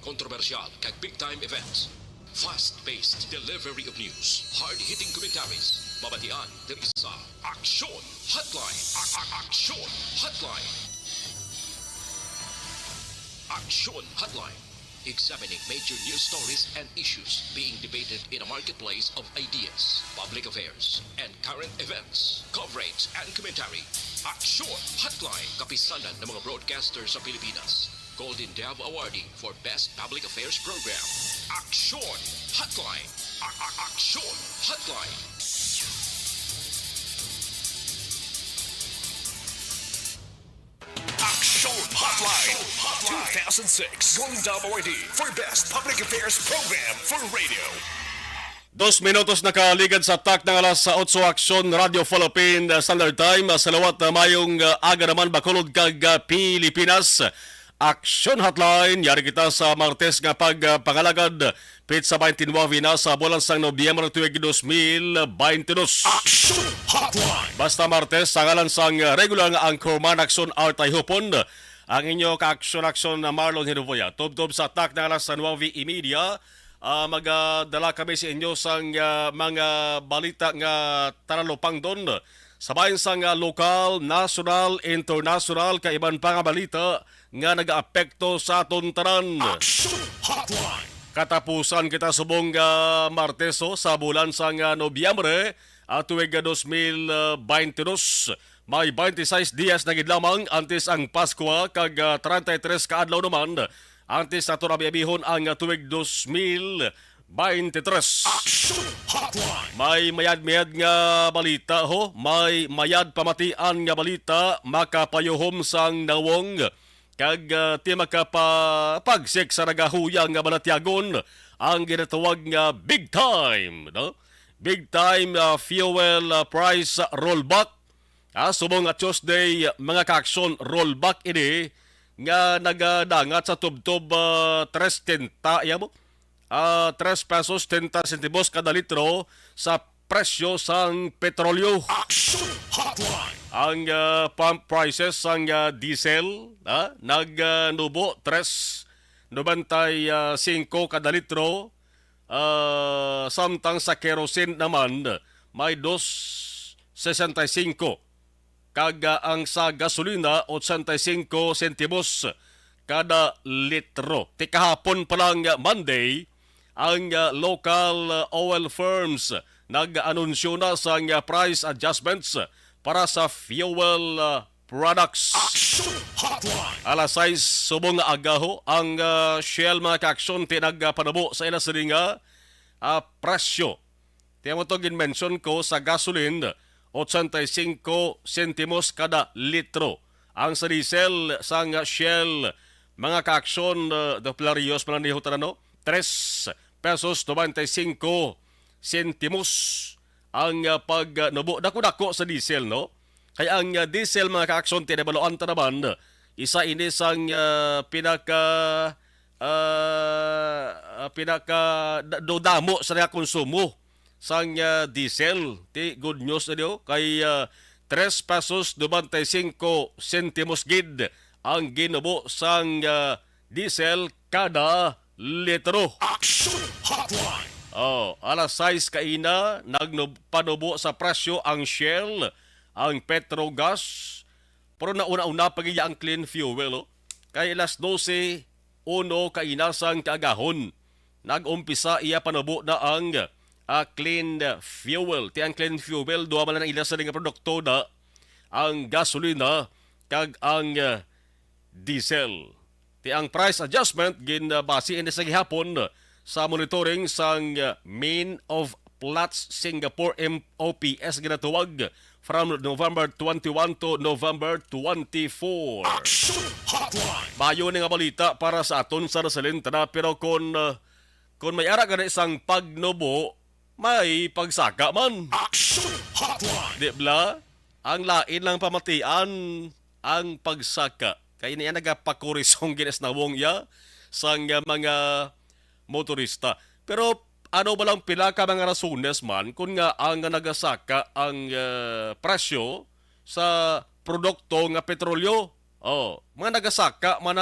kontrobersyal kag big-time events. Fast-paced delivery of news, hard-hitting commentaries, mabatian diri sa Aksyon Hotline. Aksyon Hotline. Aksyon Hotline. Examining major news stories and issues being debated in a marketplace of ideas, public affairs, and current events. Coverage and commentary. Aksyon Hotline. Kapisanan ng mga broadcasters sa Pilipinas. Golden Dove Awardee for Best Public Affairs Program. Aksyon Hotline. Aksyon Hotline. Aksyon Hotline 2006 Golden Dove Awardee for Best Public Affairs Program for Radio. 2 minutos nakaligad sa tak ng alas sa 8 Aksyon Radio Philippine Standard Time. Salawat na mayong aga naman bakulod kag Pilipinas. Aksyon Hotline, yari kita sa Martes nga pagpangalagad Pizza 29 na sa bulan sang Nobyembre tuig 2022. Aksyon Hotline. Basta Martes, sa ngalan sang regular nga anchorman Aksyon Artay Hupon, ang inyo ka-aksyon na Marlon Hinuvoya. Tob-tob sa tak ng alas sa 9:30, magdala kami sa inyo sang mga balita nga taralupang doon. Sabayan sang lokal, national, international, kaiban pa nga balita nga nag-aapekto sa aton tanan. Aksyon Hotline. Katapusan kita subong Marteso sa bulan sang Nobyembre tuig 2022. May 26 dias na gid lamang antes ang Pasko kag 33 ka adlaw naman antes nato nabiyabihon ang tuig 2023. Aksyon Hotline. May mayad-mayad nga balita ho, may mayad pamatian nga balita makapayuhom sang nawong kag ti makapagsik sa nagahuyang nga balatyagon ang ginatawag nga big time, no? Big time fuel price rollback. Subong nga Tuesday mga ka-aksyon rollback ini nga nagadangat sa tubtob 3.10 yamo. 3 pesos 10 centimos kada litro sa presyo sang petrolyo. Aksyon Hotline. Ang pump prices sang diesel nagnubo 3.95 kada litro. Samtang sa kerosene naman may 2.65. Kag ang sa gasolina 85 centimos kada litro. Ti kahapon pa lang Monday, ang local oil firms nag-anunsyo na sa price adjustments para sa fuel products. Aksyon Hotline. Alas 6 subong agaho ang Shell mga ka-aksyon tinagpanabo sa ila sininga presyo. Tiyan mo ito ginmention ko sa gasoline 85 centimos kada litro. Ang sa diesel sang Shell mga ka-aksyon doplarios mananihutan no 3 pesos 95 centimos ang pagnubo. Dako-dako sa diesel no. Kaya ang diesel mga ka-aksyon tinabaloan ta naman isa ini sang pinaka dodamo sa nga konsumo sang diesel. Ti good news na diyo kay 3 pesos 95 centimos gid ang ginubo sang diesel kada litro. Aksyon Hotline. Alas 6 kaina nagpanubo sa presyo ang Shell, ang Petrogas, pero nauna-una pagiya ang clean fuel. Kay alas 12, uno kainasang kaagahon. Nag-umpisa iya panubo na ang clean fuel. Ti ang clean fuel, duwa man ang ilas sa nga produkto na ang gasolina kag ang diesel. Ti ang price adjustment ginbase ini sa gihapon sa monitoring sang Main of Platts Singapore MOPS ginatuwag from November 21 to November 24. Aksyon Hotline. Bayo ni nga balita para sa aton sa nasalintana pero kung may ara ka na isang pagnubo, may pagsaka man. Aksyon Hotline. Di ba? Ang lain lang pamatian ang pagsaka. Kaya niya nagapakurisong ginas na wong ya sang mga motorista. Pero ano ba lang pila ka mga rasunes man kung nga ang nagasaka ang presyo sa produkto nga petrolyo? Mga nagasaka man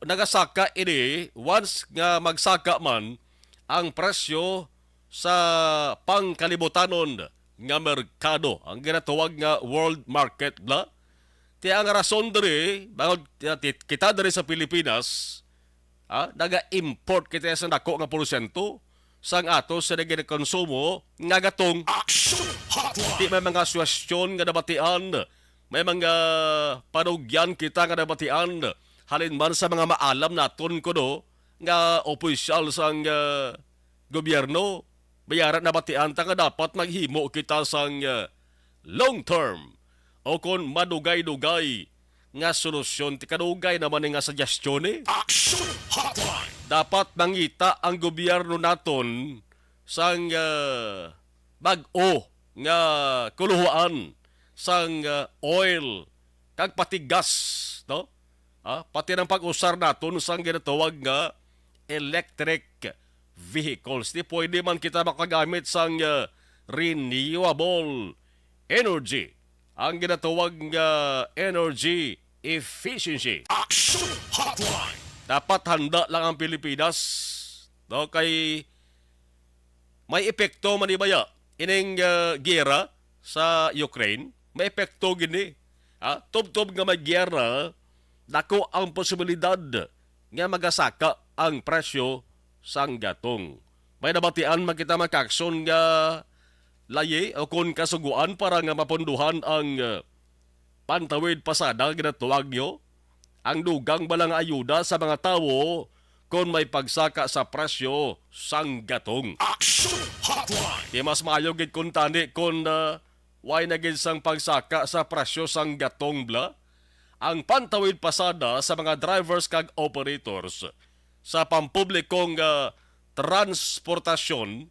nagasaka ini once nga magsaka man ang presyo sa pangkalibutanon nga merkado, ang ginatawag nga world market bla. Ti ang rason diri bangod kita diri sa Pilipinas, naga-import kita sa dako nga porsyento sang ato sa nagkonsumo nga gatong Action Hotline. di may mga suwestyon nga nabatian, may mga panugyan kita nga nabatian, halin man sa mga maalam naton kuno nga opisyal sang gobyerno, bayaran nabatian ta nga dapat maghimo kita sang long term o kon madugay-dugay nga solusyon ti kadugay naman nga suggestion Action Hotline. dapat mangita ang gobyerno naton sang bag-o nga kuluhuan sang oil kag pati gas, no? Pati ng pag-usar naton sang ginatawag nga electric vehicles. Di pwede man kita makagamit sang renewable energy. Ang ginatawag nga energy efficiency. Action Hotline. Dapat handa lang ang Pilipinas, no, kay may epekto manibaya ining giyera sa Ukraine, may epekto gini. Tub-tub nga may giyera, dako ang posibilidad nga magasaka ang presyo sang gatong. May nabatian makita makakson nga laye o kung kasuguan para nga mapunduhan ang pantawid pasada ginatuwag nyo, ang dugang balang ayuda sa mga tao kung may pagsaka sa presyo sang gatong. Action Hotline. Di mas maayo gid kung tani kung why na gid sang pagsaka sa presyo sang gatong bla. Ang pantawid pasada sa mga drivers kag operators sa pampublikong transportasyon,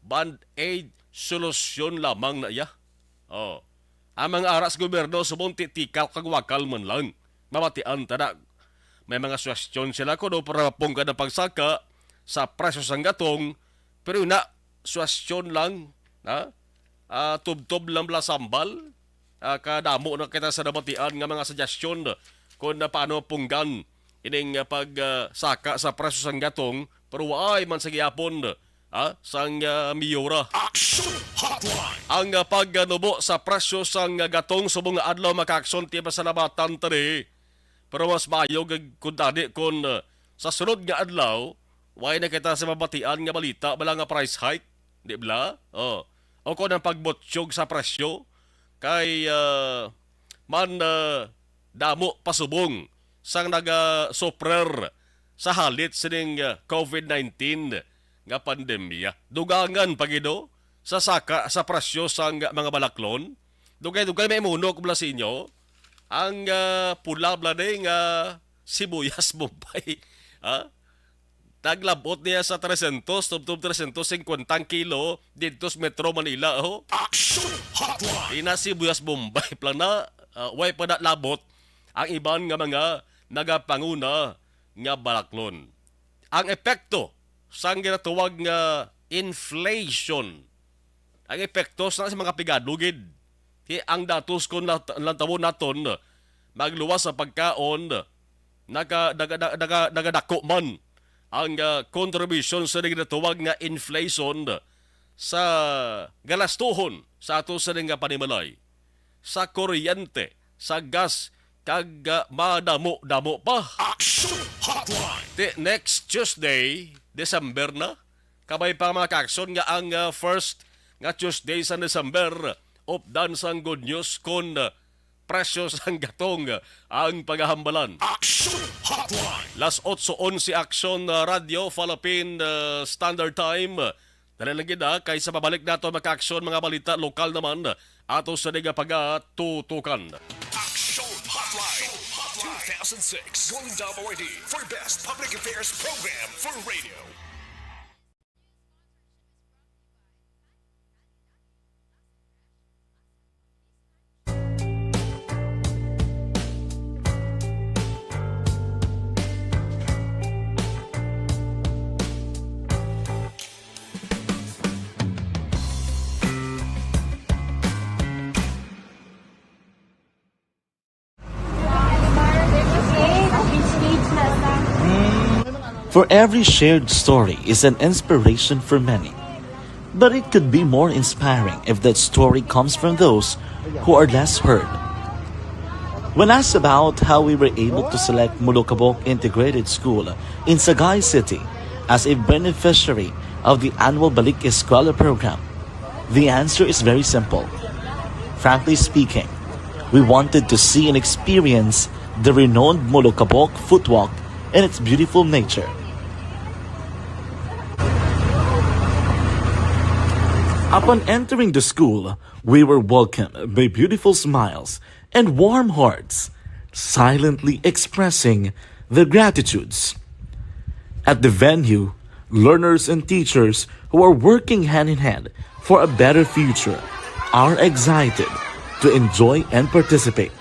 band-aid solusyon lamang na iya. Ang mga aras gobyerno subong titikal kag wakal man lang. Mamatian tada. May mga suwestyon sila ko para mapungka na pagsaka sa presyo sang gatong, pero na suwestyon lang, tub-tub lang bla sambal, kadamo na kita sa nabatian nga mga suggestion kung na paano punggan ining pagsaka sa presyo sang gatong, pero ay man sa giyapon sang miyura. Action Hotline. Ang pagnubo sa presyo sang gatong subong nga adlaw makaakson ti pasalamatan tani. Pero mas maayo kung tani kung sa sunod nga adlaw way na kita sa mabatian nga balita bala nga price hike, di bla? O kung ang pagbotsyog sa presyo kay damo pasubong sang naga-soprer sa halit sining COVID-19 nga pandemya. Dugangan pagido sa saka sa presyo sang mga balaklon. Dugay-dugay may muno ko bala sa inyo. Ang pula bala nga sibuyas Bombay. Taglabot niya sa 300, tubtub 350 kilo dito sa Metro Manila. Action Hotline. Ina sibuyas Bombay plana way pa na labot ang iban nga mga nagapanguna nga balaklon. Ang epekto sang ginatawag nga inflation. Ang epekto sa mga pigadugid. Ang datos kung lantawon naton magluwas sa pagkaon nagadako man ang contribution sa ginatawag nga inflation sa galastuhon sa ato sa nga panimalay, sa kuryente, sa gas, kag madamo-damo pa. Action Hotline. Next Tuesday, December na, kabay pa mga kakson nga ang first nga Tuesday sa December, updan sang good news kung presyo sang gatong ang paghahambalan. Action Hotline. Las 8:11 Action Radio Philippine Standard Time. Dali lang kaysa pabalik nato maka-action mga balita lokal naman ato sa diga pagatutukan. Action Hotline 2006 Golden Dome Award for Best Public Affairs Program for Radio. For every shared story is an inspiration for many. But it could be more inspiring if that story comes from those who are less heard. When asked about how we were able to select Mulukabok Integrated School in Sagay City as a beneficiary of the annual Balik Eskwela program, the answer is very simple. Frankly speaking, we wanted to see and experience the renowned Mulukabok footwalk in its beautiful nature. Upon entering the school, we were welcomed by beautiful smiles and warm hearts, silently expressing their gratitudes. At the venue, learners and teachers who are working hand in hand for a better future are excited to enjoy and participate.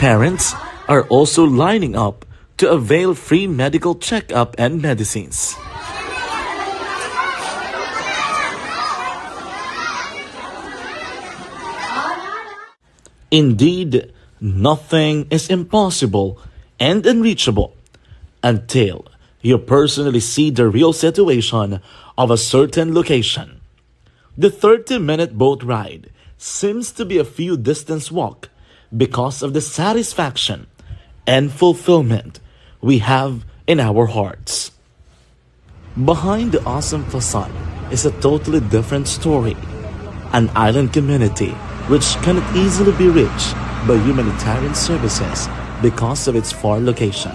Parents are also lining up to avail free medical checkup and medicines. Indeed, nothing is impossible and unreachable until you personally see the real situation of a certain location. The 30-minute boat ride seems to be a few distance walk because of the satisfaction and fulfillment we have in our hearts. Behind the awesome facade is a totally different story. An island community which cannot easily be reached by humanitarian services because of its far location.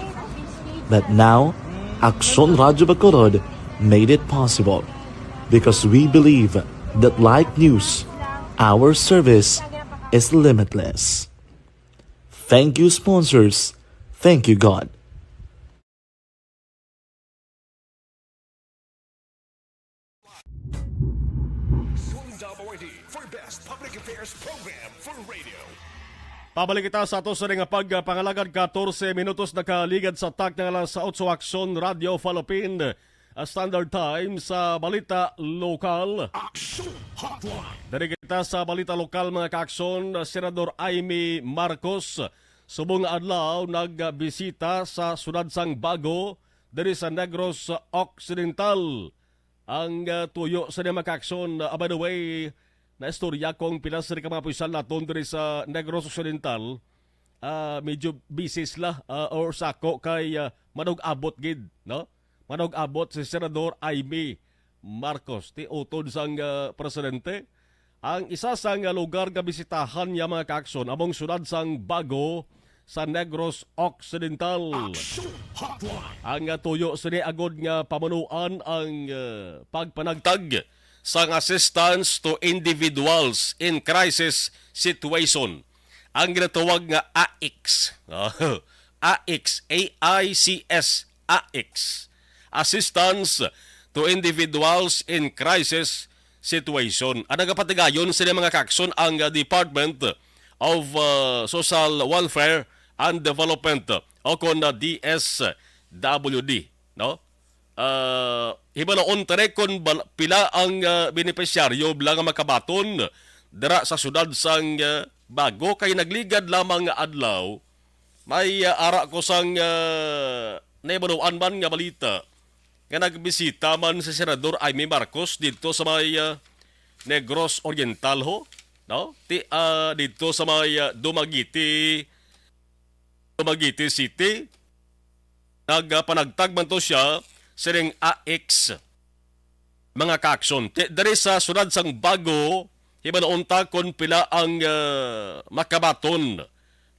But now, Aksyon Radio Bacolod made it possible because we believe that like news, our service is limitless. Thank you, sponsors. Thank you, God. WID for best public affairs program for radio. Pabalik kita sa ato sa nga pagpangalagad 14 minutos nakaligad sa tak ng alas 8 Aksyon Radio Philippine Standard Time sa Balita Lokal. Action Hotline. Dari kita sa Balita Lokal mga kaaksyon, Senador Amy Marcos subong adlaw nagbisita sa sudad sang Bago dari sa Negros Occidental. Ang tuyo sa mga kaaksyon, by the way, na istorya kong pinasari ka mga puisan naton dari sa Negros Occidental, medyo busy sila or sako kay manog abot gid, no? Manog abot si Senador Amy Marcos ti utod sang presidente. Ang isa sang lugar nga bisitahan niya mga kaaksyon among sudad sang Bago sa Negros Occidental. Ang tuyo sini agod nga pamunuan ang pagpanagtag sang assistance to individuals in crisis situation. Ang ginatawag nga AICS. AICS, AICS, AICS. Assistance to individuals in crisis situation. Ang nagapatigayon sila mga kakson ang Department of Social Welfare and Development o kon DSWD, no? Hibanaon tare kon pila ang benepisyaryo bilang makabaton dira sa sudad sang Bago kay nagligad lamang nga adlaw may ara ko sang naibanuan man nga balita nga nagbisita man si Senador Amy Marcos dito sa may Negros Oriental ho, no? Dito sa may Dumaguete City. Nagpanagtag man to siya siring AX mga kaaksyon. Dari sa sunod sang Bago, hibanaunta kon pila ang makabaton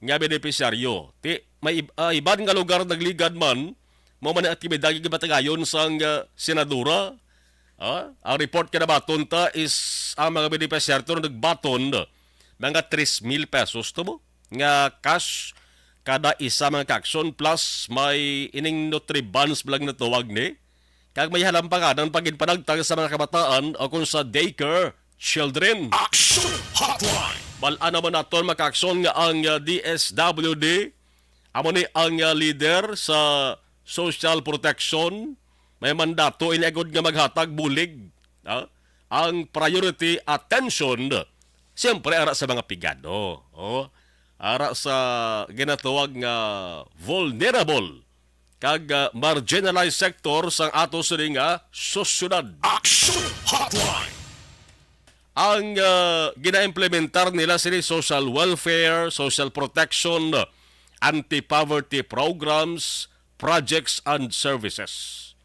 nga benepisyaryo. May iban nga lugar nagligad man, mo man ang aktibidad gibatagayon sang senadora. Ang report ka na baton ta is ang mga benepisyaryo nagbaton mga 3,000 pesos to mo nga cash kada isa mga kaaksyon plus may ining nutribans bilang natuwag ni. Kag may halampagan pagin panagtag sa mga kabataan o kung sa daycare children. Action Hotline. Balaan naman naton mga kaaksyon nga ang DSWD amo ni ang leader sa social protection. May mandato inagod nga maghatag bulig. Ang priority attention siyempre ara sa mga pigado. Ara sa ginatawag nga vulnerable kag marginalized sector sang ato sini nga susunod. Action Hotline. Ang gina-implementar nila sini social welfare, social protection, anti-poverty programs, projects and services.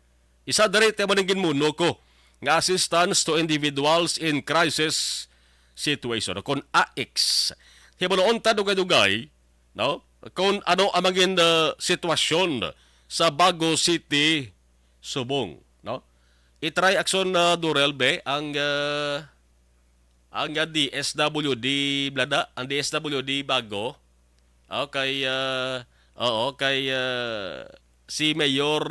Isa dari te maningin muno ko nga assistance to individuals in crisis situation kon AX. Himunoon ta dugay-dugay, no? Kung ano ang maging sitwasyon sa Bago City, Subong, no? I-try action na Durelbe ang DSWD blada, ang DSWD Bago. Okay, si Mayor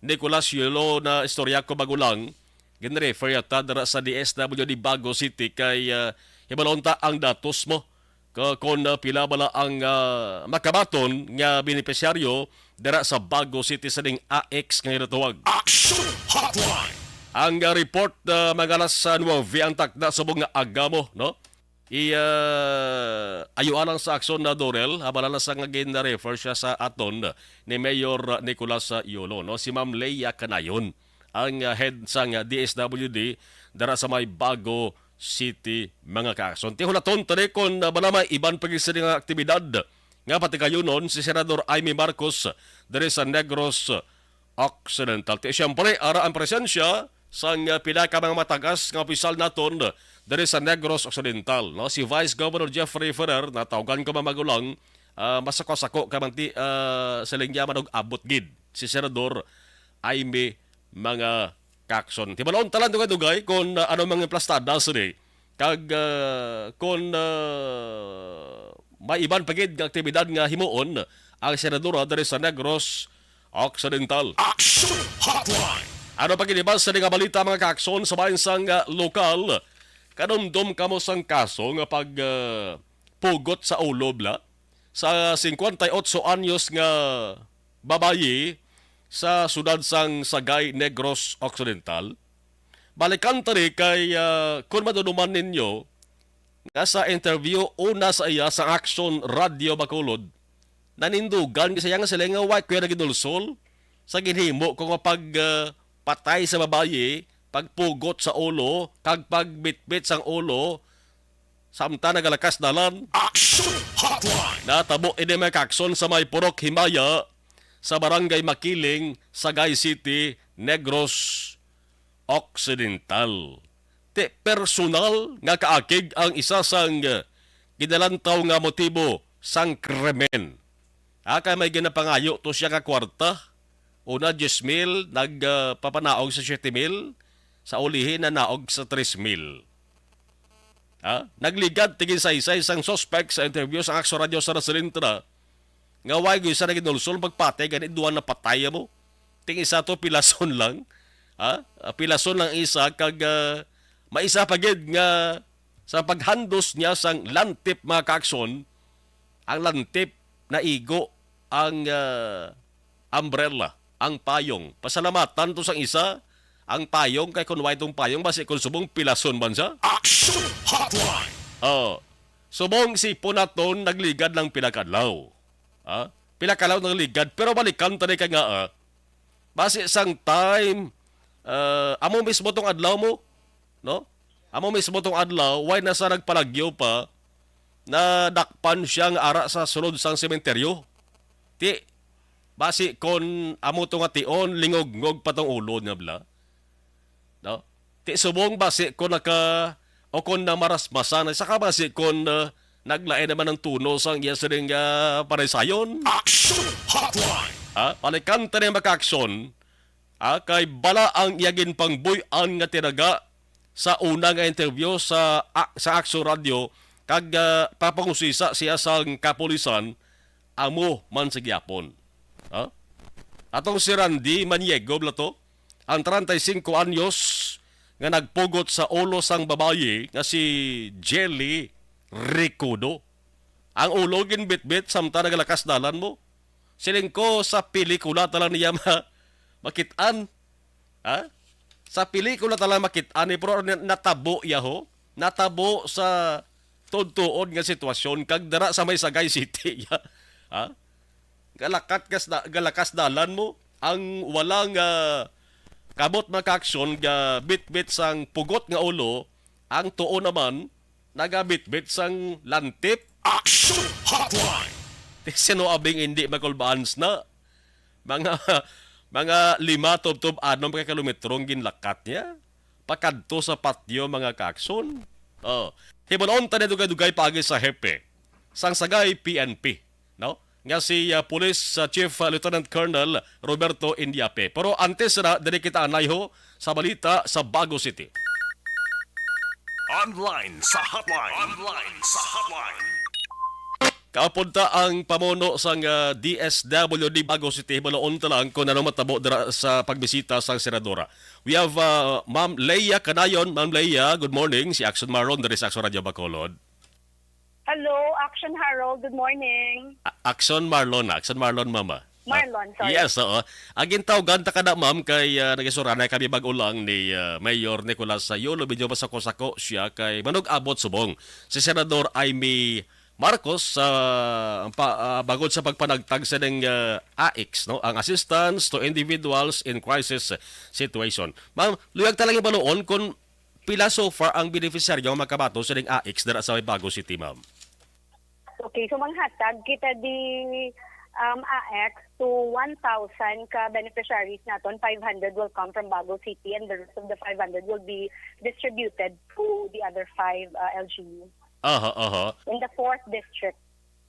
Nicolas Yulo na istorya ko bago lang, ginrefer yata dara sa DSWD Bago City kay hibalonta ang datos mo kung pila bala ang makabaton nga benepisyaryo dara sa Bago City sa ding AX nga ginatawag. Action Hotline. Ang report magalas sa Nueve ang takda subong nga agamo, no? Ayuan lang sa aksyon na Dorel, habala sa nga gin-refer siya sa aton ni Mayor Nicolas Yulo, no? Si Ma'am Leia Canayon, ang head sang DSWD dara sa may Bago City mga kaakson. Tihulaton tani kon bala may iban pagisa nga aktibidad nga pati kayo nun si Senador Amy Marcos dere sa Negros Occidental. Siyempre, ara ang presensya sang pila ka mga matagas nga opisyal naton dere sa Negros Occidental, no? Si Vice Governor Jeffrey Ferrer na tawagan ko magulang masako-sako ka man ti sa lingya manog abot gid si Senador Amy mga kakson. Tibalon talan dugay-dugay kung ano mga plastada sini kag kung may iban pagid nga aktibidad nga himuon ang senadora dere sa Negros Occidental. Action Hotline. Ano pa kinibas sa nga balita mga kakson sa bayan sang lokal, kanumdum kamo sang kaso nga pag pugot sa ulo bla sa 58 anyos nga babayi sa sudad sang Sagay, Negros Occidental. Balikan tari kay kung maduduman ninyo nga sa interview una sa iya sa Action Radio Bacolod, nanindugan kasi nga sila nga white kuya nagidulsol sa ginhimo kung pag patay sa babayi, pagpugot sa ulo, kag pagbitbit sang ulo, samta nagalakas dalan. Action Hotline. Natabo ini may kakson sa may Purok Himaya sa Barangay Makiling, Sagay City, Negros Occidental. Te personal nga kaakig ang isa sang gidalantaw nga motibo sang krimen. Kay may ginapangayo to siya nga kwarta. Una 10,000, nagpapanaog sa 7,000, sa ulihin na naog sa 3,000. Nagligad tigin sa isa isang suspect sa interview sa Action Radio sa Rasalintra. Nga way gyud sa naginulsol magpatay ganit duwa na patay mo. Ting isa to pilason lang. Pilason lang isa kag maisa pagid nga sa paghandos niya sang lantip mga kaakson. Ang lantip na igo ang umbrella, ang payong. Pasalamatan to sang isa, ang payong kay kunway itong payong basi kung subong pilason man siya. Action Hotline. Subong si Punaton nagligad ng pinakadlaw. Pinakalaw ng ligad pero balikan tani ka nga basi sang time amo mismo tong adlaw mo, no? Amo mismo tong adlaw why nasa nagpalagyo pa na dakpan siyang ara sa sulod sang sementeryo. Ti basi kon amo to nga tion lingog-ngog pa tong ulo nga bla. No? Ti subong basi kon naka o kon na marasmasan saka basi kon naglain naman ng tuno sang iya sering paresayon. Action Hotline. Palikan tani maka-aksyon kay bala ang iyagin pangbuy-an nga tinaga sa una nga interview sa Action Radio kag papangusisa siya sang kapulisan amo man sa gyapon. Atong si Randy Maniego blato ang 35 anyos nga nagpugot sa ulo sang babayi nga si Jelly Ricudo. Ang ulo ginbitbit samtang nagalakas dalan mo. Siling ko sa pelikula talang niya makitaan. Sa pelikula talang makitaan pero natabo yaho. Natabo sa tuod nga sitwasyon kag dara sa may Sagay City. galakas dalan mo ang walang kabot makaaksyon ga bit-bit sang pugot nga ulo, ang tuo naman nagabit-bit sang lantip. Action Hotline. Sino abing hindi makulbaans na mga 5 tub-tub 6 ka kilometrong ginlakat niya pakadto sa patio mga kaakson. Hibalon ta dugay-dugay pagi sa hepe sang sagay PNP, no? Nga si Police Chief Lieutenant Colonel Roberto Indiape. Pero antes na dili kita anayho sa balita sa Bago City. Online sa hotline. Online sa hotline. Kapunta ang pamuno sang DSWD Bago City. Baloon talang kung ano matabo dira sa pagbisita sang senadora. We have Ma'am Leia Canayon. Ma'am Leia, good morning. Si Action Maron dari sa Action Radio Bacolod. Hello, Action Harold. Good morning. Action Marlon, mama. Marlon, sorry. Yes, oo. Agin tawgan ta kada ma'am kay nagisuranay kami bag ulang ni Mayor Nicolas Sayolo. Medyo masako-sako siya kay manog abot subong si Senador Amy Marcos bagod sa pagpanagtag sa ng AIX, no, ang Assistance to Individuals in Crisis Situation. Ma'am, luyag talaga baloon kung pila so far ang beneficiaryo ang makabato sa ng AIX dara sa Bago City, ma'am. Okay, so manghatag kita di AX to 1,000 ka beneficiaries naton. 500 will come from Bago City and the rest of the 500 will be distributed to the other 5 LGU. In the 4th district.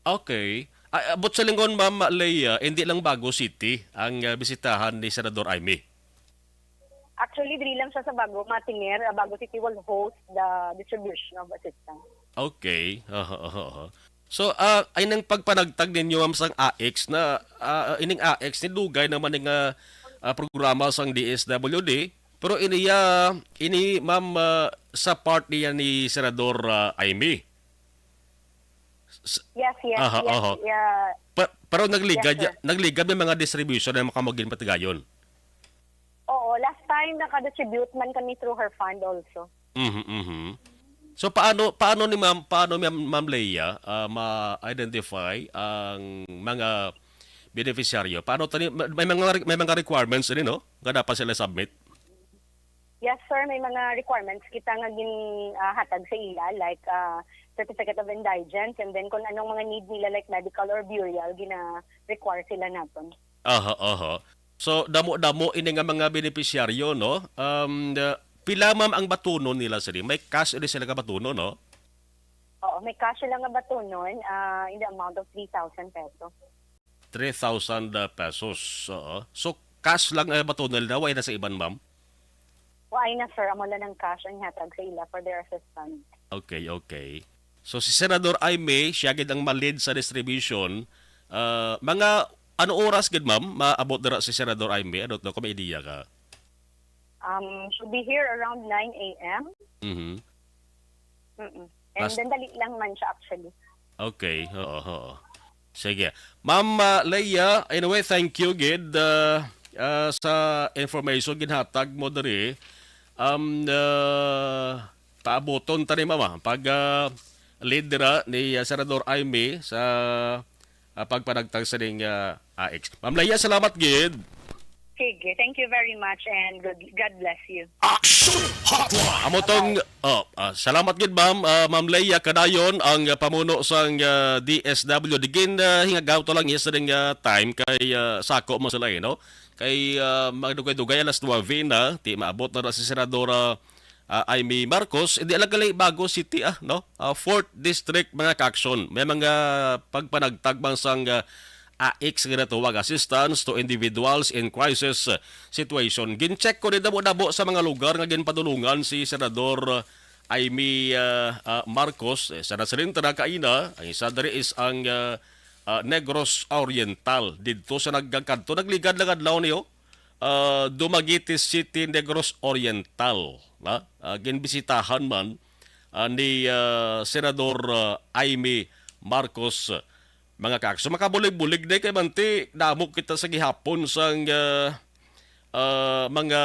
Okay. Abot sa linggon, Ma'am Leia, hindi lang Bago City ang bisitahan ni Senador Amy. Actually, dili lang siya sa Bago Matimer. Bago City will host the distribution of assistance. Okay. So, ay nang pagpanagtag ninyo ma'am sang AX na ining AX ni dugay naman ng programa sang DSWD, pero ini ma'am sa part niya ni Senador Amy. Yes. Yeah. Pero nagligad Yes, sir. nagligad ng mga distribution na makamagin patigayon. Oo, last time naka-distribute man kami through her fund also. So paano ni Ma'am Leia ma-identify ang mga beneficiaryo? Paano tani may mga requirements din, no? Nga dapat sila submit. Yes, sir. May mga requirements kita nga hatag sa ila, like certificate of indigence, and then kung anong mga need nila, like medical or burial, gina-require sila naton. So, damo-damo ini nga mga beneficiaryo, no? Pila ma'am ang batunon nila sila? May cash ulit sila ka batunon, no? Oo, may cash lang nga batunon in the amount of 3,000 pesos. 3,000 pesos. So, cash lang batunon nila, way na sa iban, ma'am? Ay na, sir. Amo lang ng cash ang hatag sa ila for their assistance. Okay. So, si Senador Amy, siya gid ang malid sa distribution. Mga ano oras gid ma'am maabot dira si Senador Amy? Ano kung may idea ka? Should be here around 9 a.m. And then dali lang man siya actually. Okay, oo. Sige. Ma'am Leia, anyway, thank you gid sa information ginhatag mo diri. Paaboton ta ni mama pag lead dira ni Senador Amy sa pagpanagtag sa ning AX. Ma'am Leia, salamat gid. Sige, thank you very much and God bless you. Action Hotline. Amotong salamat gid Ma'am Leia Canayon ang pamuno sang DSW digin hingagaw to lang yes ning time kay sako mo sila no kay magdugay-dugay alas 9 na ti maabot na si Senadora Amy Marcos hindi alagalay Bago City no 4th district mga kaakson may mga pagpanagtagbang sang AX nga tuwag Assistance to Individuals in Crisis Situation. Gin-check ko din dabo-dabo sa mga lugar nga ginpadulungan si Senador Amy Marcos. Sa nasarin na kaina, ang isa dari is ang Negros Oriental. Dito sa nagkakadto, nagligad-lagad law niyo, Dumaguete City, Negros Oriental. Ginbisitahan man ni Senador Amy Marcos mga kaks. So makabulig-bulig na kay Manti, damok kita sa gihapon sang mga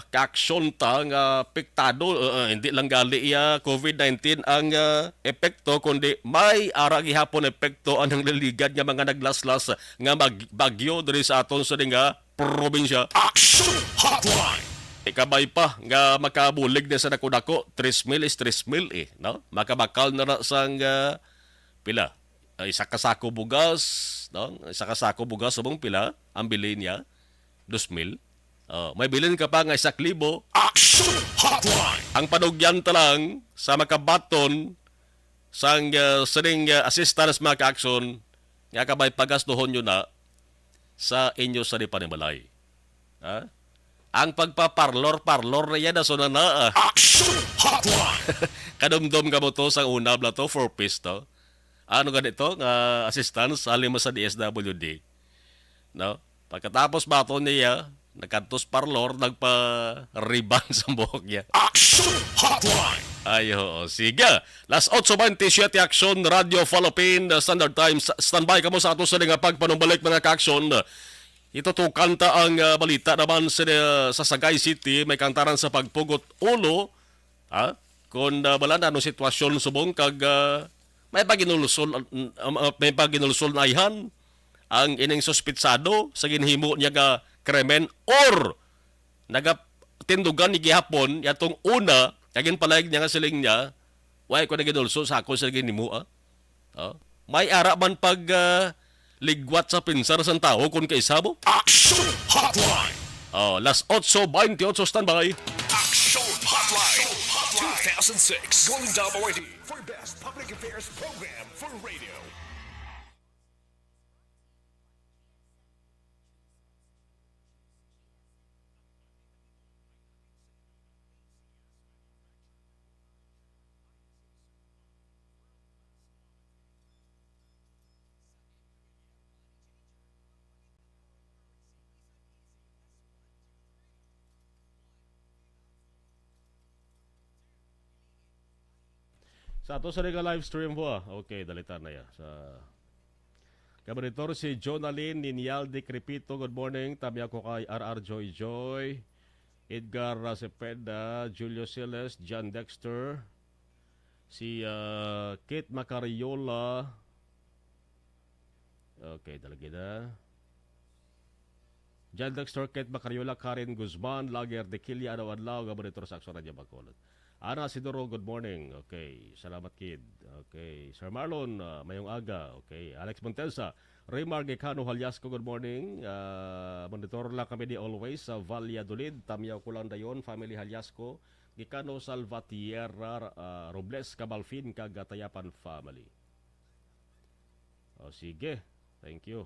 kaaksyon ta nga apektado hindi lang gali iya COVID-19 ang epekto kundi may ara gihapon epekto ang nangligad nga mga naglaslas nga bagyo diri sa aton sa nga probinsya. Action Hotline. Ikabay pa nga makabulig na sa dako-dako 3,000 is 3,000 no? Makabakal na sang pila isa ka sako bugas no? Isa ka sako bugas subong pila ang bilin niya 2,000. May bilin ka pa nga 1,000. Action Hotline. Ang panugyan ta lang sa makabaton sang sining assistance mga ka-action nga kabay pagastuhon nyo na sa inyo sa di panimalay. Ha? Ang pagpaparlor na yan na sunana. Action Hotline. Kadumdum ka mo to sa una bla to 4 piece to. Ano ganito nga assistance alim mo sa DSWD. No? Pagkatapos bato niya, nagkantos parlor, nagpa-riban sa buhok niya. Action Hotline. Ayo, sige. Las 8:27 Action Radio Philippine Standard Time. Standby ka mo sa ato sa nga pagpanumbalik mga ka-action. Itutukan ta ang balita naman sa Sagay City. May kantaran sa pagpugot ulo. Ha? Kung wala na anong sitwasyon subong kag may paginulsol na ayhan ang ining suspitsado sa ginhimo niya ga krimen or nagatindugan ni gihapon yatong una kagin palayag niya nga siling niya way ko naginulso sa ako sa ginhimo may ara man pag ligwat sa pinsar sa tao kung kaisabo. Action Hotline. Las 8:28 standby. Action Hotline. 2006 Golden Dome Award for Best Public Affairs Program for Radio. Sa ato sa live stream po okay, dalitan na ya. Sa kabaritor si Jonalyn Ninial de Crepito, good morning. Tabi ako kay RR Joy Joy, Edgar Cepeda, Julio Siles, John Dexter, si Kate Macariola. Okay, dalagi na. John Dexter, Kate Macariola, Karen Guzman, Lager de Kilia, Adlaw, kabaritor sa Aksyon Radyo Bacolod. Ana Sidoro, good morning. Okay, salamat kid. Okay, Sir Marlon, mayong aga. Okay, Alex Montelsa, Raymar Gekano Halyasco, good morning. Monitor lang kami di always sa Valladolid. Tamiyaw ko lang dayon, family Halyasco. Gekano Salvatierra, Robles, Cabalfin, Kagatayapan family. Sige, thank you.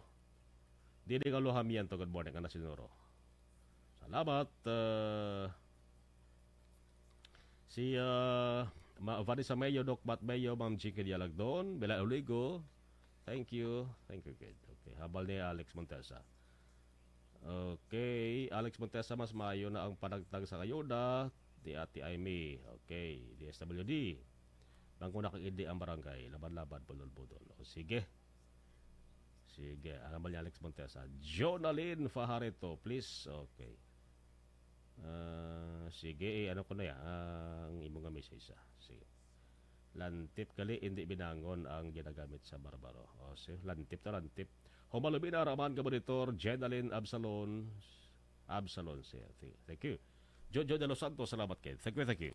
Didi Galuhamian to, good morning. Ana Sidoro. Salamat. Si Vanessa Mayo, Doc Bat Mayo, Ma'am Chica Dialagdon, Bela Uligo, thank you kid. Okay, habal ni Alex Montesa. Okay, Alex Montesa, mas maayo na ang panagtag sa kayuda, di Ate Aimee. Okay, DSWD. Bangko nakikindi ang barangay, laban-laban, pulol-pudol. Sige, habal ni Alex Montesa. Jonalyn Fajarito, please. Okay. Sige, ano ko na yan ang imong nga message. Sige. Lantip kali hindi binangon ang ginagamit sa Barbaro. Sige, lantip. Humalubi na raman ka monitor Jenalyn Absalon siya. Thank you. Jojo de Los Santos, salamat kid. Thank you.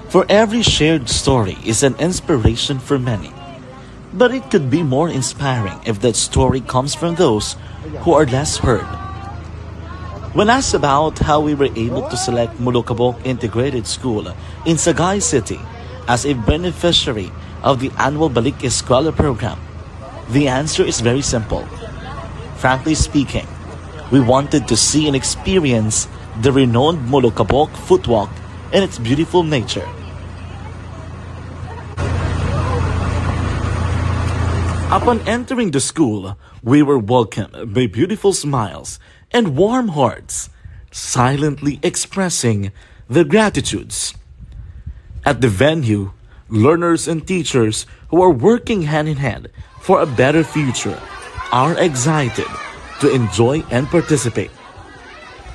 For every shared story is an inspiration for many. But it could be more inspiring if that story comes from those who are less heard. When asked about how we were able to select Mulukabok Integrated School in Sagay City as a beneficiary of the annual Balik Eskwela program, the answer is very simple. Frankly speaking, we wanted to see and experience the renowned Mulukabok footwalk in its beautiful nature. Upon entering the school, we were welcomed by beautiful smiles and warm hearts, silently expressing their gratitudes. At the venue, learners and teachers who are working hand in hand for a better future are excited to enjoy and participate.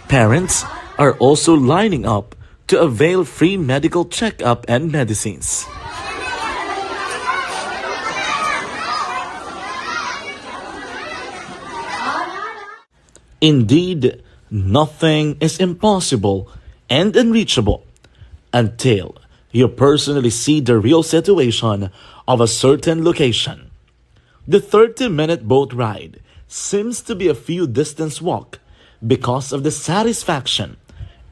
Parents are also lining up to avail free medical checkup and medicines. Indeed, nothing is impossible and unreachable until you personally see the real situation of a certain location. The 30-minute boat ride seems to be a few distance walk because of the satisfaction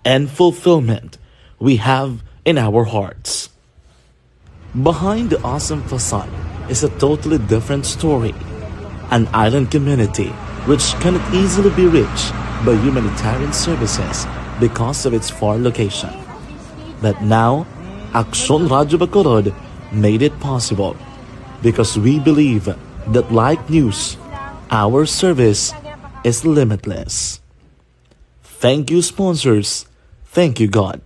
and fulfillment we have in our hearts. Behind the awesome facade is a totally different story. An island community which cannot easily be reached by humanitarian services because of its far location. But now, Aksyon Radio Bacolod made it possible because we believe that like news, our service is limitless. Thank you, sponsors. Thank you, God.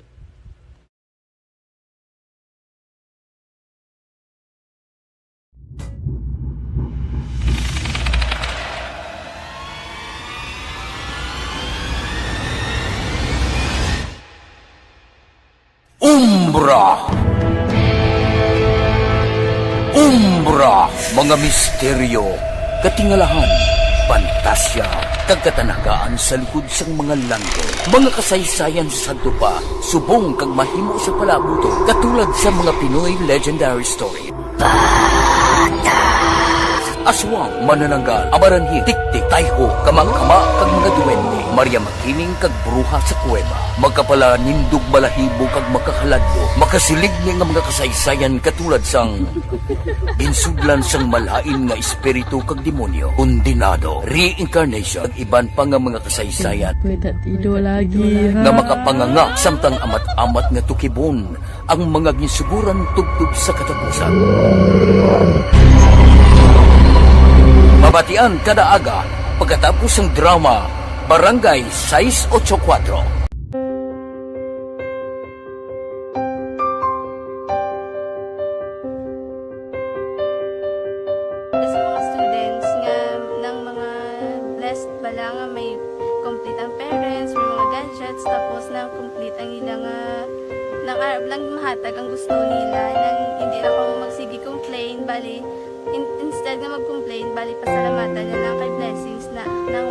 Umbra! Umbra! Mga misteryo, katingalahan, pantasya, kagkatanagaan sa likod sang mga langko. Mga kasaysayan sa dupa, subong kag mahimo sa palabuto, katulad sa mga Pinoy legendary story. Aswang, manananggal, amaranhin, tiktik, tayho, kamang-kama, kag mga duwende, Maria Makining kag bruha sa kuweba. Magkapala nindog balahibo kag makahaladlo, makasilig niya nga mga kasaysayan katulad sang ginsudlan sang malain nga espiritu kag demonyo, kondinado, reincarnation, kag iban pa nga mga kasaysayan nga makapanganga samtang amat-amat nga tukibon ang mga ginsuguran tugtog sa katapusan. Mabatian kada aga pagkatapos ng drama Barangay 684. Sa mga students nga ng mga blessed bala nga may complete ang parents, may mga gadgets, tapos na complete ang ilang nang arab lang mahatag ang gusto nila nang hindi na ako magsigi complain bali instead na mag-complain, bali pasalamatan na lang kay blessings na nang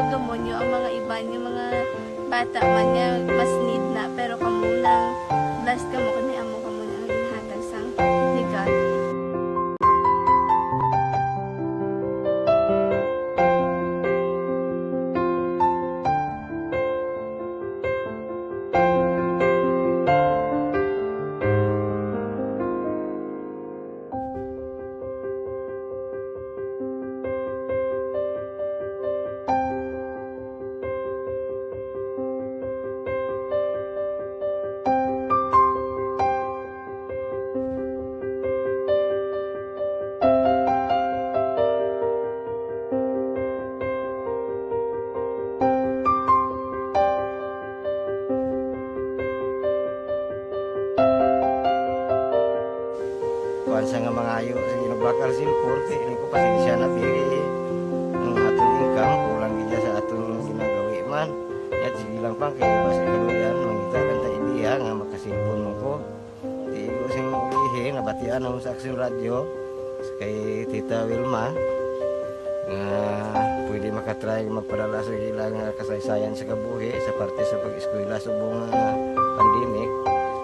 demonyo ang mga iban, yung mga bata man niya mas need na, pero kamo lang blessed ka mo, kami amo ka mo na ang ginhatag sang ni God. Kuan sa nga mga ayo sa ginabakal silpon kay ini ko pasensya na biri ang atong income kulang gid sa atong ginagawi man ya sige lang pang kay basta kaluyan mangita kan ta idea nga makasilpon mo ko di ko sing ulihi nabatian ang sa Aksyon Radio kay Tita Wilma nga pwede makatry magpadala sa ilang kasaysayan sa kabuhi sa parte sa pag-eskwela subong pandemic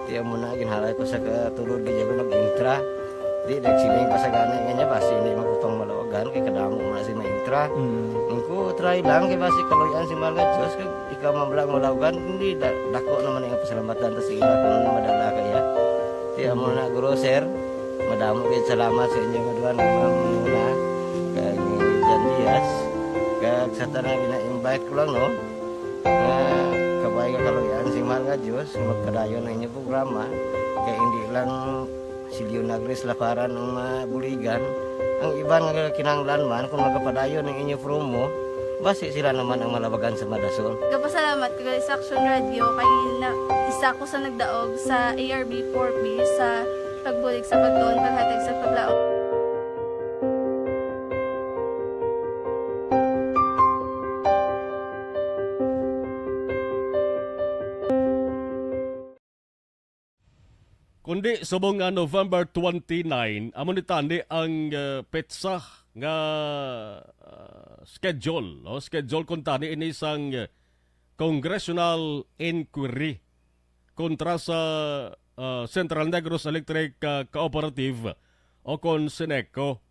di mo na ginhalay ko sa katulod di ko nag-intra di nagsiling pa sa gana nga basi hindi magutong malawagan kay kadamo mo na si maintra ko try lang kay basi kaloyan si mga Diyos kay ikaw mablang malawagan hindi dako naman ang pasalamatan ta sa ila kung madala kaya di mo na guro sir madamo gid salamat sa inyo nga duha ma'am muna kag Jan Diaz kag sa tanan gina-invite ko lang no kabay ka kaloyan si mga Diyos magpadayon ang inyong programa kay hindi lang domicilyo nagres laparan ng mga buligan. Ang iba nga kinanglan man kung magapadayon ng inyo promo, base sila naman ang malabagan sa Madasol. Kapasalamat ko sa Action Radio kay na isa ko sa nagdaog sa ARB 4B sa pagbulig sa pagtuon paghatag sa paglaom. Kundi subong nga November 29, amo ni tani ang petsa nga schedule, no? Schedule kun tani ini sang congressional inquiry kontra sa Central Negros Electric Cooperative o kon Seneco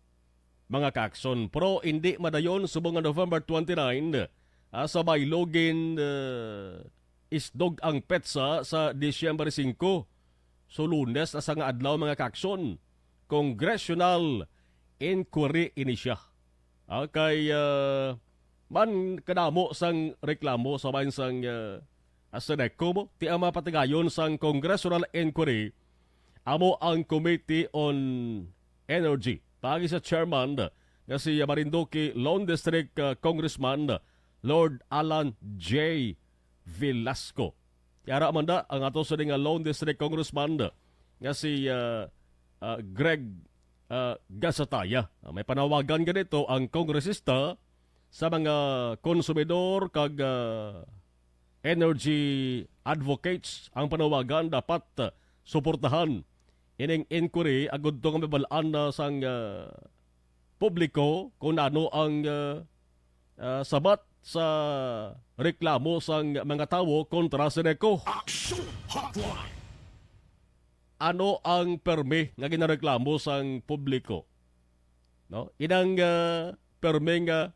mga kaakson. Pero hindi madayon subong nga November 29 sa baylogin isdog ang petsa sa Disyembre 5. So Lunes na sa nga adlaw mga kaakson, congressional inquiry ini siya. Kay man kadamo sang reklamo sa bayan sang Seneco mo, ti ang mapatigayon sang congressional inquiry, amo ang Committee on Energy. Pagi sa chairman nga si Marinduque Lone District Congressman Lord Alan J. Velasco. Yara man da ang ato sa nga Lone District Congressman nga si Greg Gasataya. May panawagan ganito ang kongresista sa mga konsumidor kag energy advocates. Ang panawagan dapat suportahan ining inquiry agud to nga mabalaan na sang publiko kung ano ang sabat sa reklamo sang mga tawo kontra Seneco. Ano ang permi nga ginareklamo sang publiko? No? Inang permi nga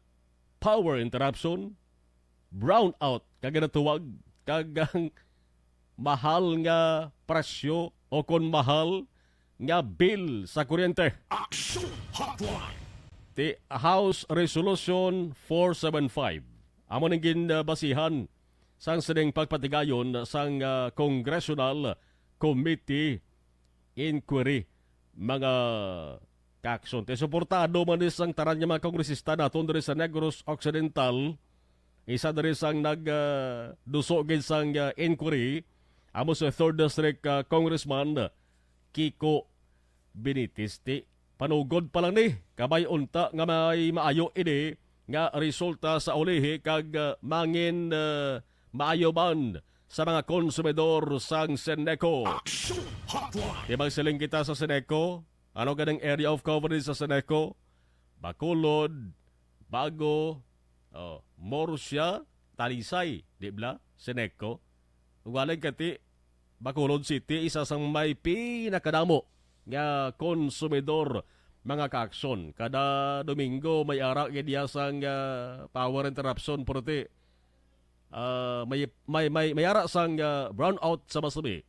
power interruption, brownout kag ginatuwag kag ang mahal nga presyo o kon mahal nga bill sa kuryente. Ti House Resolution 475 amo ning ginbasihan sang sining pagpatigayon sang Congressional Committee Inquiry mga kaakson. Te suportado man ni sang tanan nga mga kongresista naton diri sa Negros Occidental. Isa diri sang nagdusogin sang inquiry amo sa 3rd District Congressman Kiko Benitez. Ti panugod pa lang ni kabay unta nga may maayo ini nga resulta sa ulihi kag mangin maayo man sa mga konsumidor sang Seneco. Di magsiling kita sa Seneco? Ano ganang area of coverage sa Seneco? Bacolod, Bago, Morsia, Talisay, di ba? Seneco. Ugaling kati, Bacolod City, isa sang may pinakadamo nga konsumidor mga kaakson. Kada Domingo may ara gid sang power interruption porti may ara sang brownout sa Masabi.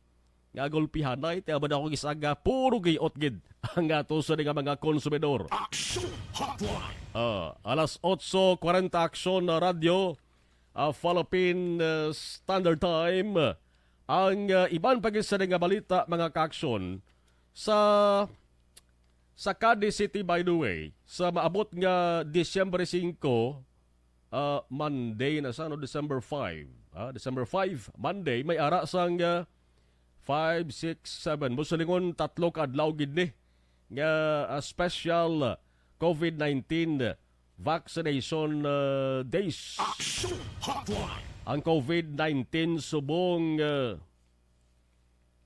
Nga gulpihanay ti abad ako gisaga puro gayot gid ang ato sa mga konsumidor. Alas 8:40 aksyon na radio Philippine Standard Time ang iban pagisa nga balita mga kaakson sa Cadiz City, by the way, sa maabot nga Disyembre 5, Monday na sa December 5. December 5, Monday, may ara sang 5, 6, 7. Musulingon tatlo ka adlaw gid ni nga special COVID-19 vaccination days. Ang COVID-19 subong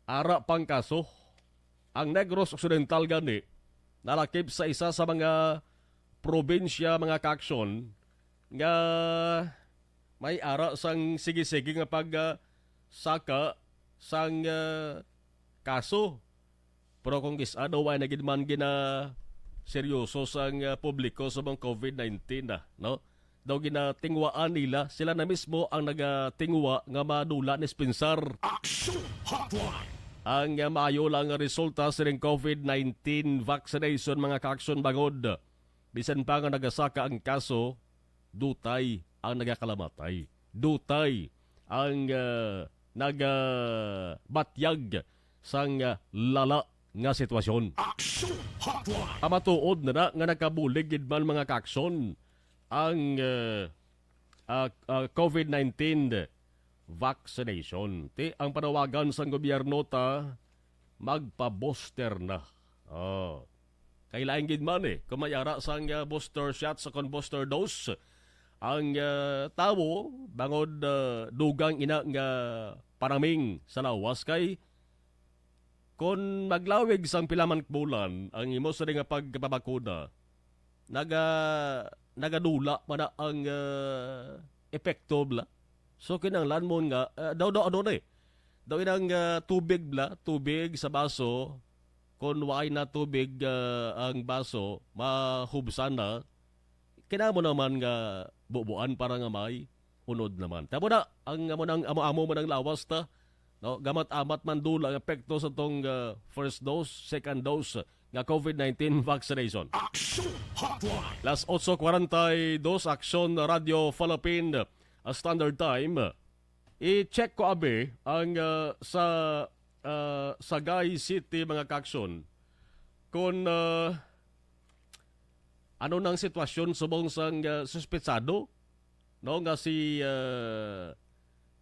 ara pang kaso. Ang Negros Occidental gani nalakip sa isa sa mga probinsya mga kaakson nga may ara sang sige-sige nga saka sang kaso. Pero kung gisado ay nagidman gina seryoso sang publiko sa mga COVID-19 no? Daw ginatingwaan nila, sila na mismo ang nagatingwa nga madula ni Spinsar. Ang maayo lang resulta sa COVID-19 vaccination mga kaakson bangod. Bisan pa nga nagasaka ang kaso, dutay ang nagakalamatay. Dutay ang nagabatyag sang lala nga sitwasyon. Amatuod na nga nakabulig gid man mga kakson ang COVID-19 vaccination. Ang panawagan sa gobyerno ta magpa-booster na. Kailangan gid man kung mayara sang booster shot sa booster dose ang tawo bangod dugang ina nga paraming sa lawas kay kung maglawig sang pilaman bulan ang imo sa nga pagpapakuna nagadula man ang epekto bla. So kinanglan mo nga daw inang tubig sa baso. Kung wakay na tubig ang baso, mahubsan na, kailangan mo naman nga bubuan para nga may unod naman. Tamo na, ang amo mo ng lawas ta, no? Gamat-amat man dula ang epekto sa tong first dose, second dose nga COVID-19 vaccination. Las 8:42, Aksyon Radio Philippine Standard Time. I-check ko abe ang sa Sagay City mga kakson kung ano nang sitwasyon subong sang suspetsado no nga si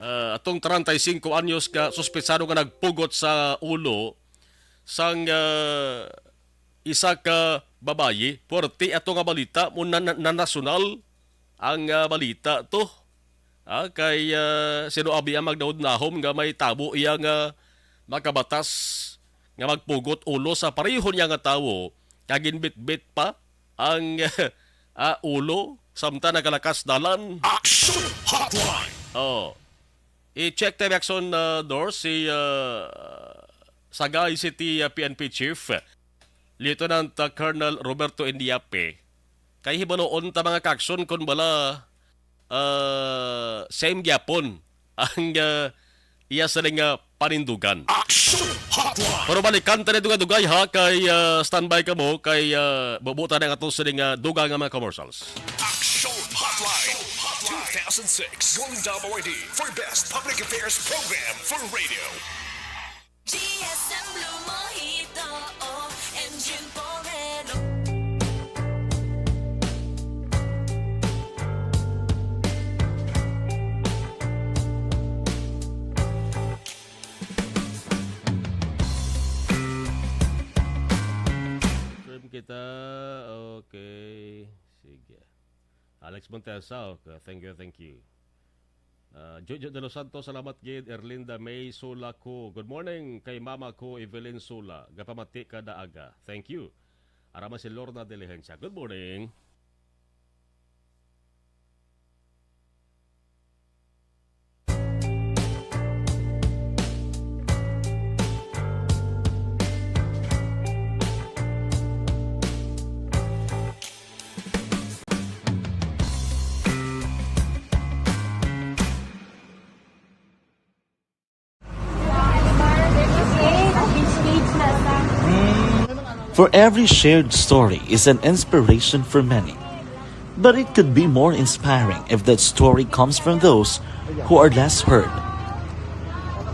atong 35 anyos ka suspetsado nga nagpugot sa ulo sang isa ka babayi. Puerti ato nga balita mo na nasyonal ang balita to. Kay sino abi ang magdaod nahom nga may tabo iya nga makabatas nga magpugot ulo sa pareho niya nga tawo kaginbit-bit pa ang ulo samtang nagalakas dalan. Action Hotline! I-check tayo action door si Sagay City PNP Chief Lieutenant Colonel Roberto Indiape. Kay hibanoon ta mga kakson kung bala same gyapon ang iya sa nga panindugan. Action Hotline! Pero balikan tayo nga dugay ha kay standby ka mo kay bubuta na nga ito sa nga dugay nga mga commercials. Action Hotline 2006 Golden WID for Best Public Affairs Program for Radio. GSM Blue Mojito, Engine Porelo. Kita, okay. Sige. Alex Montesa, okay. Thank you. Jojo de los Santos, salamat gid. Erlinda May Sula ko. Good morning kay mama ko Evelyn Sula. Gapamati ka daaga. Thank you. Arama si Lorna Diligencia. Good morning. For every shared story is an inspiration for many. But it could be more inspiring if that story comes from those who are less heard.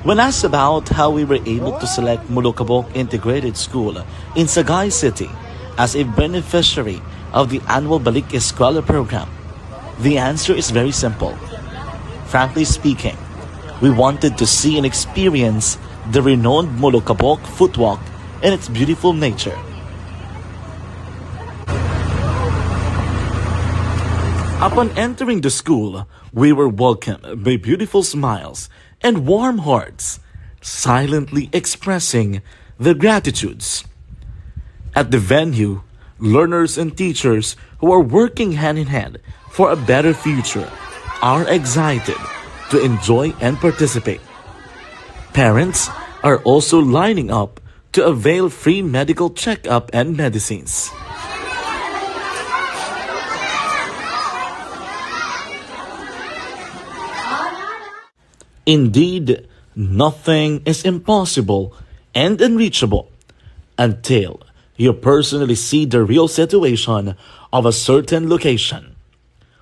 When asked about how we were able to select Mulukabok Integrated School in Sagay City as a beneficiary of the annual Balik Eskwela program, the answer is very simple. Frankly speaking, we wanted to see and experience the renowned Mulukabok footwalk and its beautiful nature. Upon entering the school, we were welcomed by beautiful smiles and warm hearts, silently expressing their gratitudes. At the venue, learners and teachers who are working hand in hand for a better future are excited to enjoy and participate. Parents are also lining up to avail free medical checkup and medicines. Indeed, nothing is impossible and unreachable until you personally see the real situation of a certain location.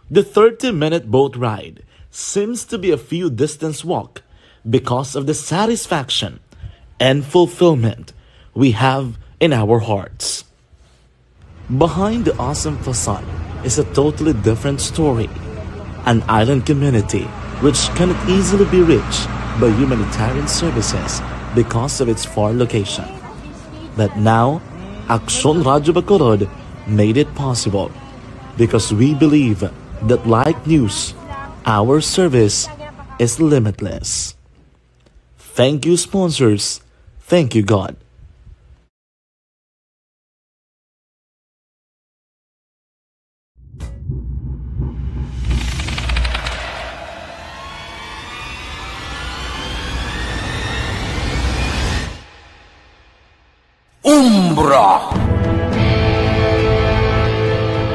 The 30-minute boat ride seems to be a few distance walk because of the satisfaction and fulfillment we have in our hearts. Behind the awesome facade is a totally different story. An island community which cannot easily be reached by humanitarian services because of its far location. But now, Aksyon Radio Bacolod made it possible because we believe that like news, our service is limitless. Thank you, sponsors. Thank you, God. Umbra!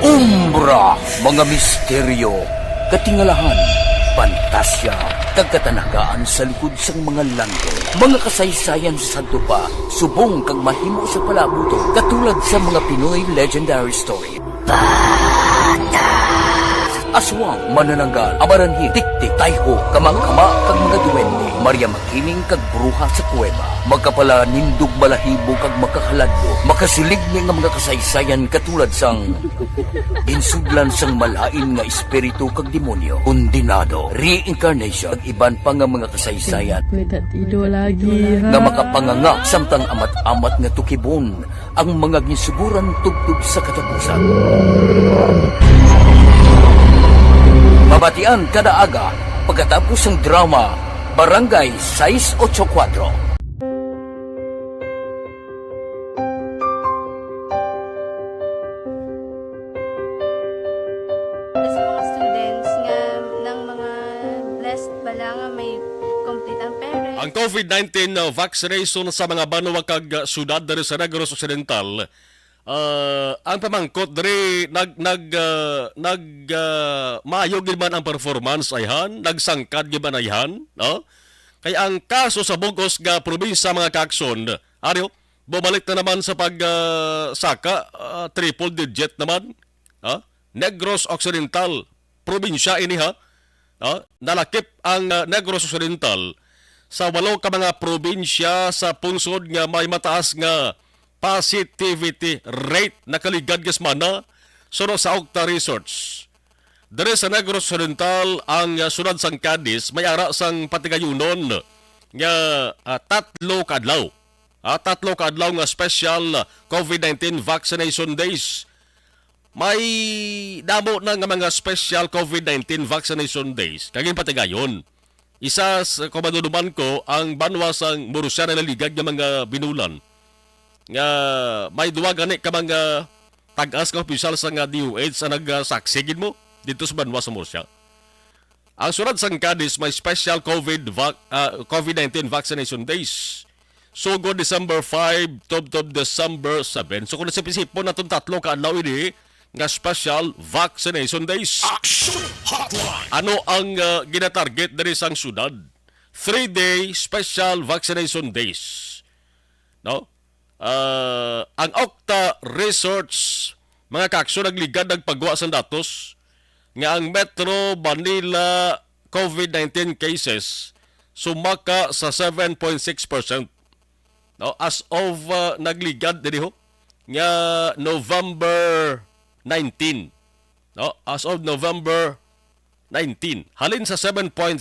Umbra! Mga misteryo, katingalahan, pantasya, kagkatanakaan sa likod sang mga lando. Mga kasaysayan sa dupa, subong kag mahimo sa palabuto, katulad sa mga Pinoy legendary story. Aswang, manananggal, amaranhit, tiktik, tayho, kamang-kama, kag mga duwende, Maria makining kag bruha sa kuweba, magkapala nindog balahibo kag makahaladlo, makasilig ni nga mga kasaysayan katulad sang insudlan sang malain nga espiritu kag demonyo, undinado, reincarnation, kag iban pa nga mga kasaysayan nga makapanganga samtang amat-amat nga tukibon ang mga gisuguran tugtog sa katapusan. Mabatian kada aga pagkatapos ng drama Barangay 684. Sa mga students nga ng mga blessed bala nga may complete ang parents. Ang COVID-19 vaccination sa mga banwa kag syudad diri sa Negros Occidental, ang pamangkot diri maayo gid man ang performance ayhan, nagsangkad gid man ayhan, no? Kay ang kaso sa bugos nga probinsya mga kaakson, ano, bumalik na naman sa saka triple digit naman, ha? Negros Occidental, probinsya ini ha. Nalakip ang Negros Occidental sa 8 ka mga probinsya sa punsod nga may mataas nga positivity rate na kaligad gasmana suno sa Octa Resorts. Dere sa Negros Occidental ang sunod sang Cadiz may ara sang patigayunon nga 3 kadlaw. 3 kadlaw nga special COVID-19 vaccination days. May damo na nga mga special COVID-19 vaccination days kaging patigayon. Isa sa komandoduman ko ang banwa sang Borussia na naligag nga mga binulan. Nga may duwa gani ka mga tag-as ka opisyal sa nga DOH sa nagsaksigid mo dito sa banwa sa Borussia. Ang sunod sang Cadiz may special COVID-19 vaccination days. Sugo December 5 to December 7. So kung nasipon na itong 3 kaadlaw ini nga special vaccination days. Action Hotline! Ano ang ginatarget dari sang syudad? 3-day special vaccination days. No? Ang Octa Resorts, mga kakso nagligad nagpagawa sa datos nga ang Metro Manila COVID-19 cases sumaka sa 7.6%. No? As of nagligad diri ho nga November 19. No? As of November 19. Halin sa 7.5%.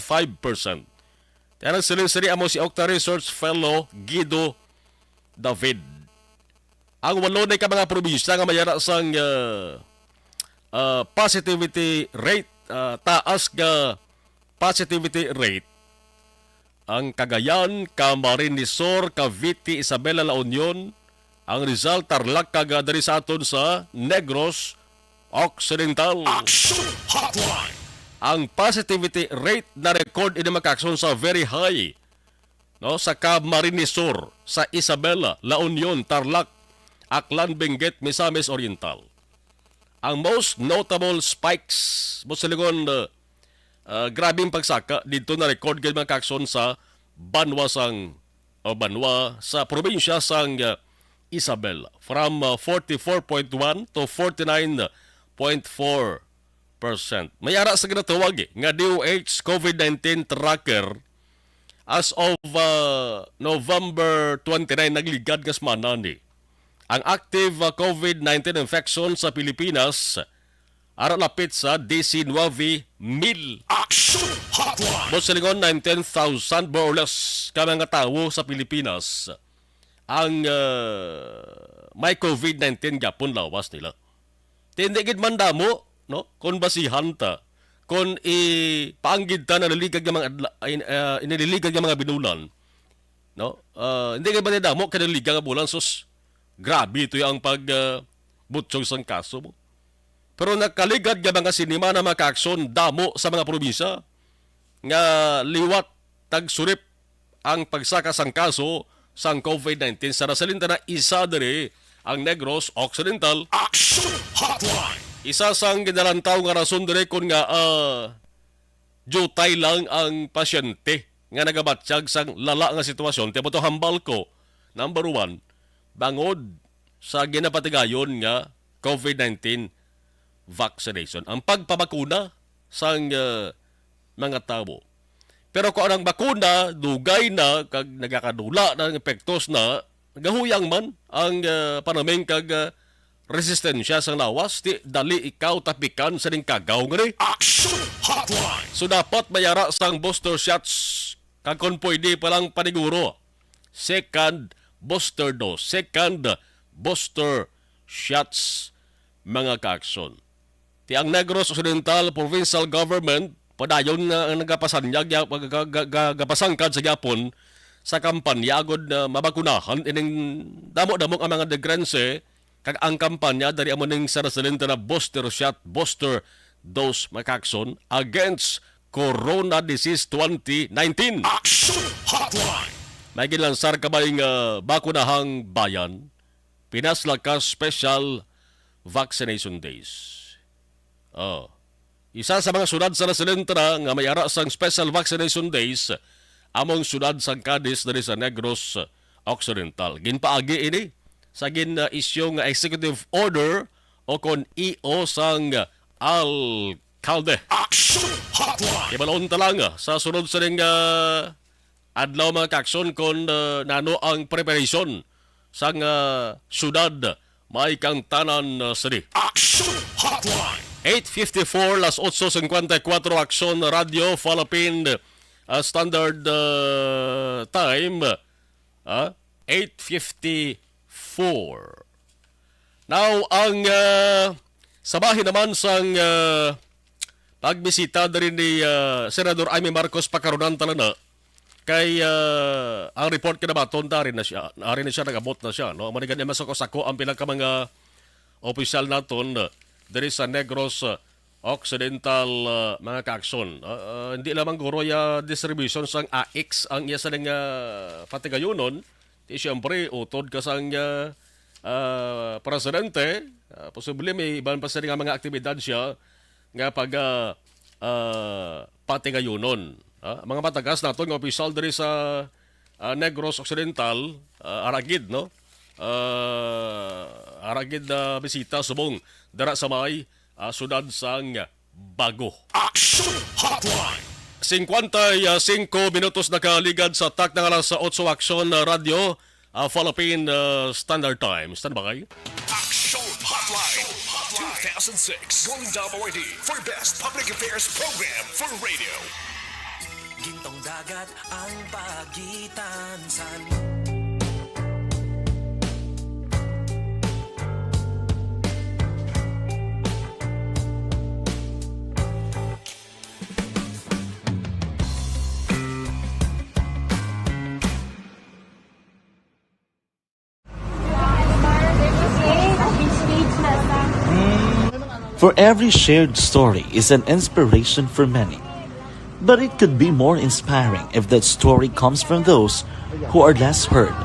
Kaya nagsiling-sili amo si Octa Resorts Fellow Guido David. Ang 8 na ka mga probinsya nga mayara sang positivity rate, taas nga positivity rate. Ang Cagayan, Camarines Sur, Cavite, Isabela, La Union, ang Rizal, Tarlac, dari sa aton sa Negros Occidental. Action Hotline! Ang positivity rate na record ini makakson sa very high. No, sa Camarines Sur, sa Isabela, La Union, Tarlac, Aklan, Benguet, Misamis Oriental. Ang most notable spikes mo sa lingon grabing pagsaka dito na record gid mga kakson sa banwa sa probinsya sang Isabela from 44.1 to 49.4%. May ara sa ginatawag nga DOH COVID-19 tracker as of November 29 nagligad nga semana ni. Ang active COVID-19 infection sa Pilipinas ara lapit sa 19,000. Action Hotline. Mosalingon 19,000 more or less ka mga tao sa Pilipinas ang may COVID-19 gapon lawas nila. Hindi gid man damo, no? Kung basihan ta, kung ipaanggid ta na naliligag ng mga inililigag ng mga binulan, no? Hindi gid man damo kaniligang nga bulan sus. Grabe ito yung pag-butsyog sang kaso mo. Pero nakaligad nga mga sinima na makaakson damo sa mga probinsya nga liwat tagsurip ang pagsaka sang kaso sang COVID-19 sa nasalinta na isa diri ang Negros Occidental. Action Hotline. Isa sang ginalantaw nga rason diri kun nga jutay lang ang pasyente nga nagabatsyag sang lala nga sitwasyon. Tiyan mo to hambal ko. Number 1, bangod sa ginapatigayon nga COVID-19 vaccination. Ang pagpabakuna sang mga tao. Pero kung anang bakuna, dugay na, kag nagakadula na ng epektos na, gahuyang man ang panaming kag resistensya sa lawas, di dali ikaw tapikan sa ning kagaw nga ni. Action Hotline. So dapat mayara sang booster shots kag kung pwede palang paniguro. Second booster dose. Second booster shots mga kaakson. Ti ang Negros Occidental Provincial Government padayon nga nagapasanyag gapasangkad sa Japon sa kampanya agod na mabakunahan ining damo-damo ang mga degrense kag ang kampanya dari amo ning sarasalenta na booster shot, booster dose makakson against Corona Disease 2019. Action Hotline. May gilansar kabayng bakunahang bayan, pinaslakas special vaccination days. Isa sa mga sunod sa nasalentara nga may ara sang special vaccination days among sunod sang Cadiz diri sa Negros Occidental. Ginpaagi ini sa gin-isyu nga executive order o kon EO sang alkalde. Action Hotline. Ibalon talang sa sunod sa ring adlaw mga kakson kon nano ang preparation sang syudad may kang tanan sini. Action Hotline. 8:54 las 8:54 Aksyon Radio Philippine Standard Time 8:54. Now ang sabahin naman sang pagbisita na rin ni Senador Amy Marcos pakarunan talana kay ang report kinabaton na rin na siya nagabot na siya, no? Manigan niya masako-sako ang pinaka mga opisyal naton diri sa Negros Occidental mga kaakson. Hindi lamang guro ya distribution sang AX ang iya sa nga patigayonon. Di siyempre utod ka sang presidente. Posible may iban pa sa nga mga aktibidad siya nga pag patigayonon. Mga patagas naton nga opisyal diri sa Negros Occidental, aragid, no? Aragid na bisita subong dara sa may sudad sang Bago. Action Hotline. 55 minutos nakaligad sa tak ng alas 8 Aksyon Radio Philippine Standard Time. Stand by. Action Hotline. 2006 Golden Double ID for Best Public Affairs Program for Radio. Gintong dagat ang pagitan sa For every shared story is an inspiration for many. But it could be more inspiring if that story comes from those who are less heard.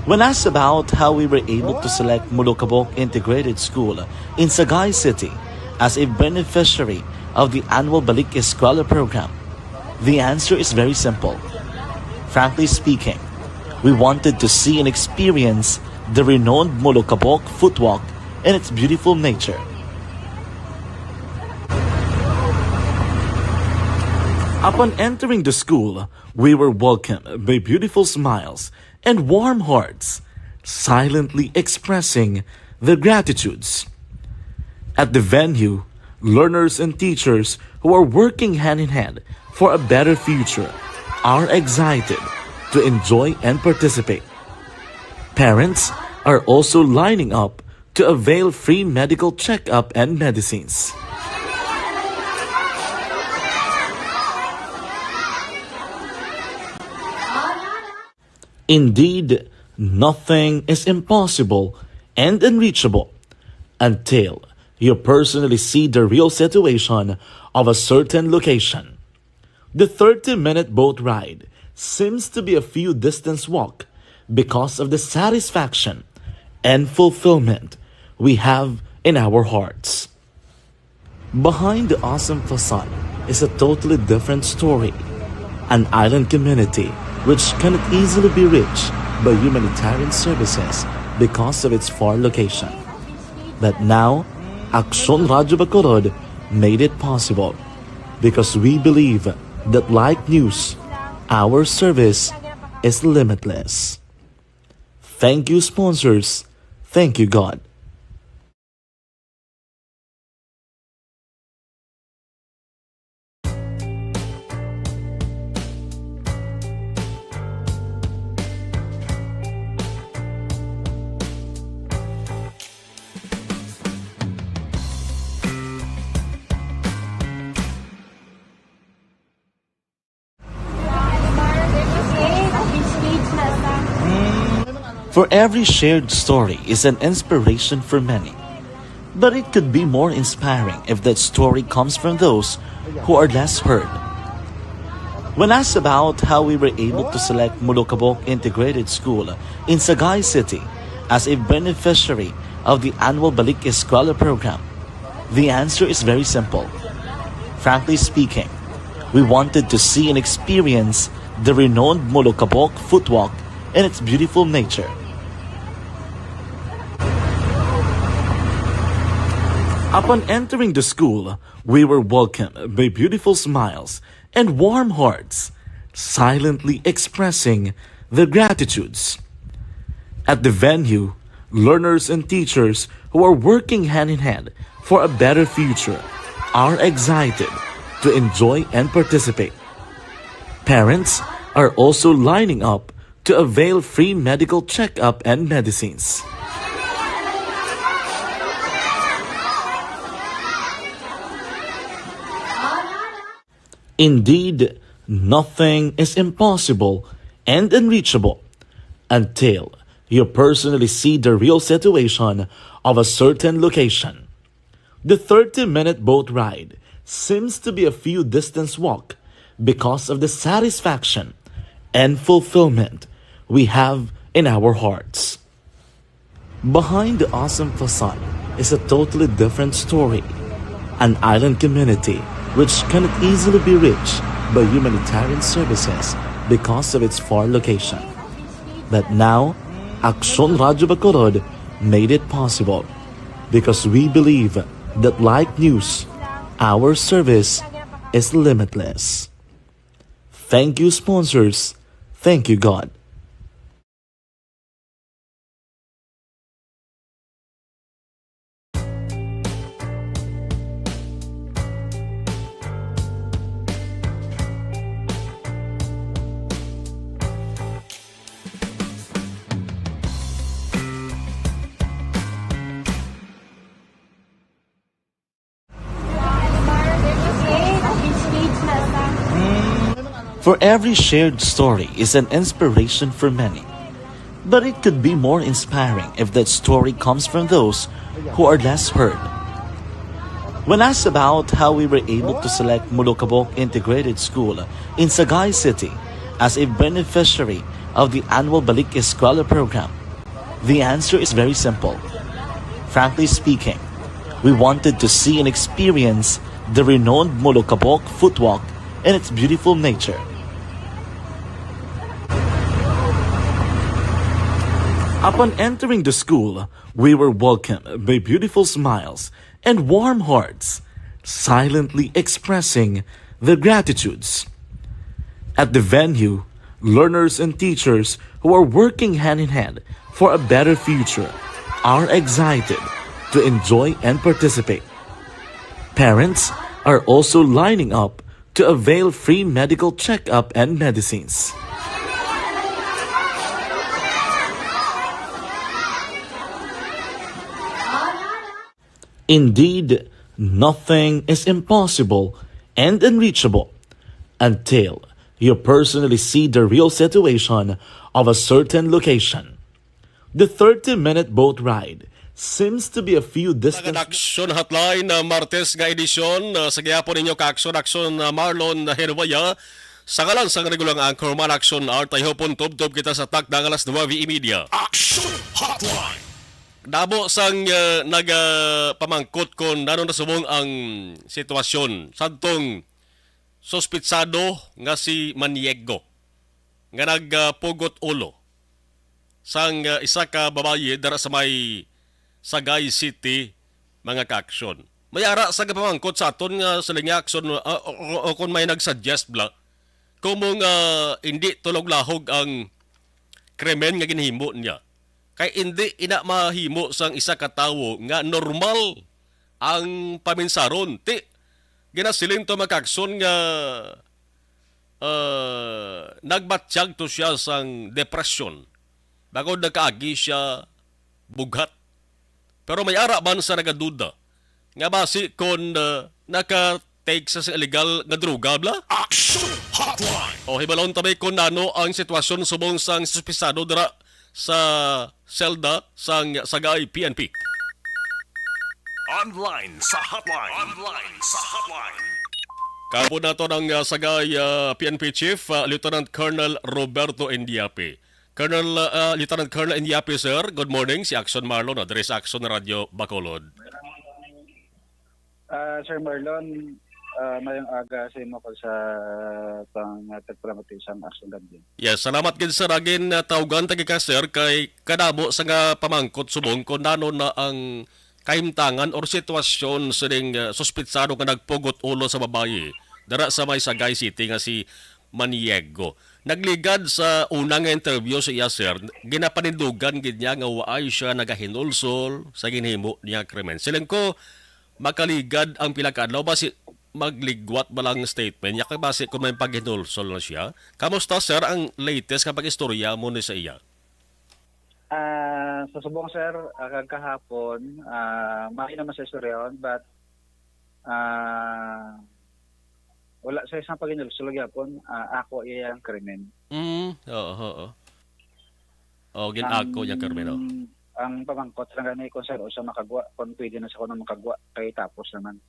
When asked about how we were able to select Mulukabok Integrated School in Sagay City as a beneficiary of the annual Balik Eskwela program, the answer is very simple. Frankly speaking, we wanted to see and experience the renowned Mulukabok footwalk in its beautiful nature. Upon entering the school, we were welcomed by beautiful smiles and warm hearts, silently expressing their gratitudes. At the venue, learners and teachers who are working hand in hand for a better future are excited to enjoy and participate. Parents are also lining up to avail free medical checkup and medicines. Indeed, nothing is impossible and unreachable until you personally see the real situation of a certain location. The 30-minute boat ride seems to be a few distance walk because of the satisfaction and fulfillment we have in our hearts. Behind the awesome facade is a totally different story. An island community which cannot easily be reached by humanitarian services because of its far location. But now, Aksyon Radyo Bacolod made it possible because we believe that like news, our service is limitless. Thank you, sponsors. Thank you, God. For every shared story is an inspiration for many. But it could be more inspiring if that story comes from those who are less heard. When asked about how we were able to select Mulukabok Integrated School in Sagay City as a beneficiary of the annual Balik Eskwela program, the answer is very simple. Frankly speaking, we wanted to see and experience the renowned Mulukabok footwalk and its beautiful nature. Upon entering the school, we were welcomed by beautiful smiles and warm hearts, silently expressing their gratitudes. At the venue, learners and teachers who are working hand in hand for a better future are excited to enjoy and participate. Parents are also lining up to avail free medical checkup and medicines. Indeed, nothing is impossible and unreachable until you personally see the real situation of a certain location. The 30-minute boat ride seems to be a few distance walk because of the satisfaction and fulfillment we have in our hearts. Behind the awesome facade is a totally different story. An island community which cannot easily be reached by humanitarian services because of its far location. But now, Aksyon Radyo Bacolod made it possible because we believe that like news, our service is limitless. Thank you, sponsors. Thank you, God. For every shared story is an inspiration for many. But it could be more inspiring if that story comes from those who are less heard. When asked about how we were able to select Mulukabok Integrated School in Sagay City as a beneficiary of the annual Balik Eskwela program, the answer is very simple. Frankly speaking, we wanted to see and experience the renowned Mulukabok footwalk and its beautiful nature. Upon entering the school, we were welcomed by beautiful smiles and warm hearts, silently expressing their gratitudes. At the venue, learners and teachers who are working hand in hand for a better future are excited to enjoy and participate. Parents are also lining up to avail free medical checkup and medicines. Indeed, nothing is impossible and unreachable until you personally see the real situation of a certain location. The 30-minute boat ride seems to be a few distance. Action Hotline na Martes nga edisyon sa gihapon ninyo ka-aksyon Marlon Hervaya sa ngalan sa regulang anchor man Action Art tayo tubtob kita sa takda ng alas 9 media. Action Hotline. Dabo sang nagpamangkot kon nanon nasubong ang sitwasyon santong sospitsado nga si Maniego nga nagpugot ulo sang isa ka babaye dara sa may Sagay City mga ka-aksyon. May ara sa pamangkot sa aton nga sila nga aksyon o kung may nagsuggest bla kung hindi tulog lahog ang krimen nga ginhimo niya. Kay hindi ina mahimo sang isa ka tawo nga normal ang paminsaron. Ti ginasiling to makakson nga nagbatsyag to siya sang depression. Bago nagkaagi siya bughat. Pero may ara man sa nagaduda nga basi kon naka-take sa illegal nga droga bla? Action Hotline. O hibalon tabay kon nano ang sitwasyon subong sang suspisado dira sa selda sang Sagay PNP. Online sa hotline. Online sa hotline. Kapo na to ng Sagay PNP Chief, Lieutenant Colonel Roberto Indiape. Lieutenant Colonel Indiape, sir, good morning. Si Action Marlon, Adres Action Radio Bacolod. Sir Marlon, mayang aga sa imo sa pang-tagpramatisang action ganyan. Yes, salamat gid sir agin tawgan tagi ka sir kay kadamo sa nga pamangkot subong kon nano na ang kahimtangan or sitwasyon sa ding suspitsado nga nagpugot ulo sa babaye dara sa may Sagay City nga si Maniego. Nagligad sa unang interview sa iya sir, ginapanindugan gid niya nga waay siya nagahinulsol sa ginhimo niya krimen. Siling ko makaligad ang pila ka adlaw basi magligwat ba lang statement niya kay base kung may paghinulsol na siya. Kamusta sir ang latest kapag istorya mo ni sa iya? Sa subong sir, kahapon, may naman sa istorya but wala sa isang paghinulsol gyapon, ako iyang krimen. Oo. Ginako niya krimen. Ang pamangkot lang gani ko sir o sa makagwa, kung pwede na sa kuno makagwa kay tapos naman.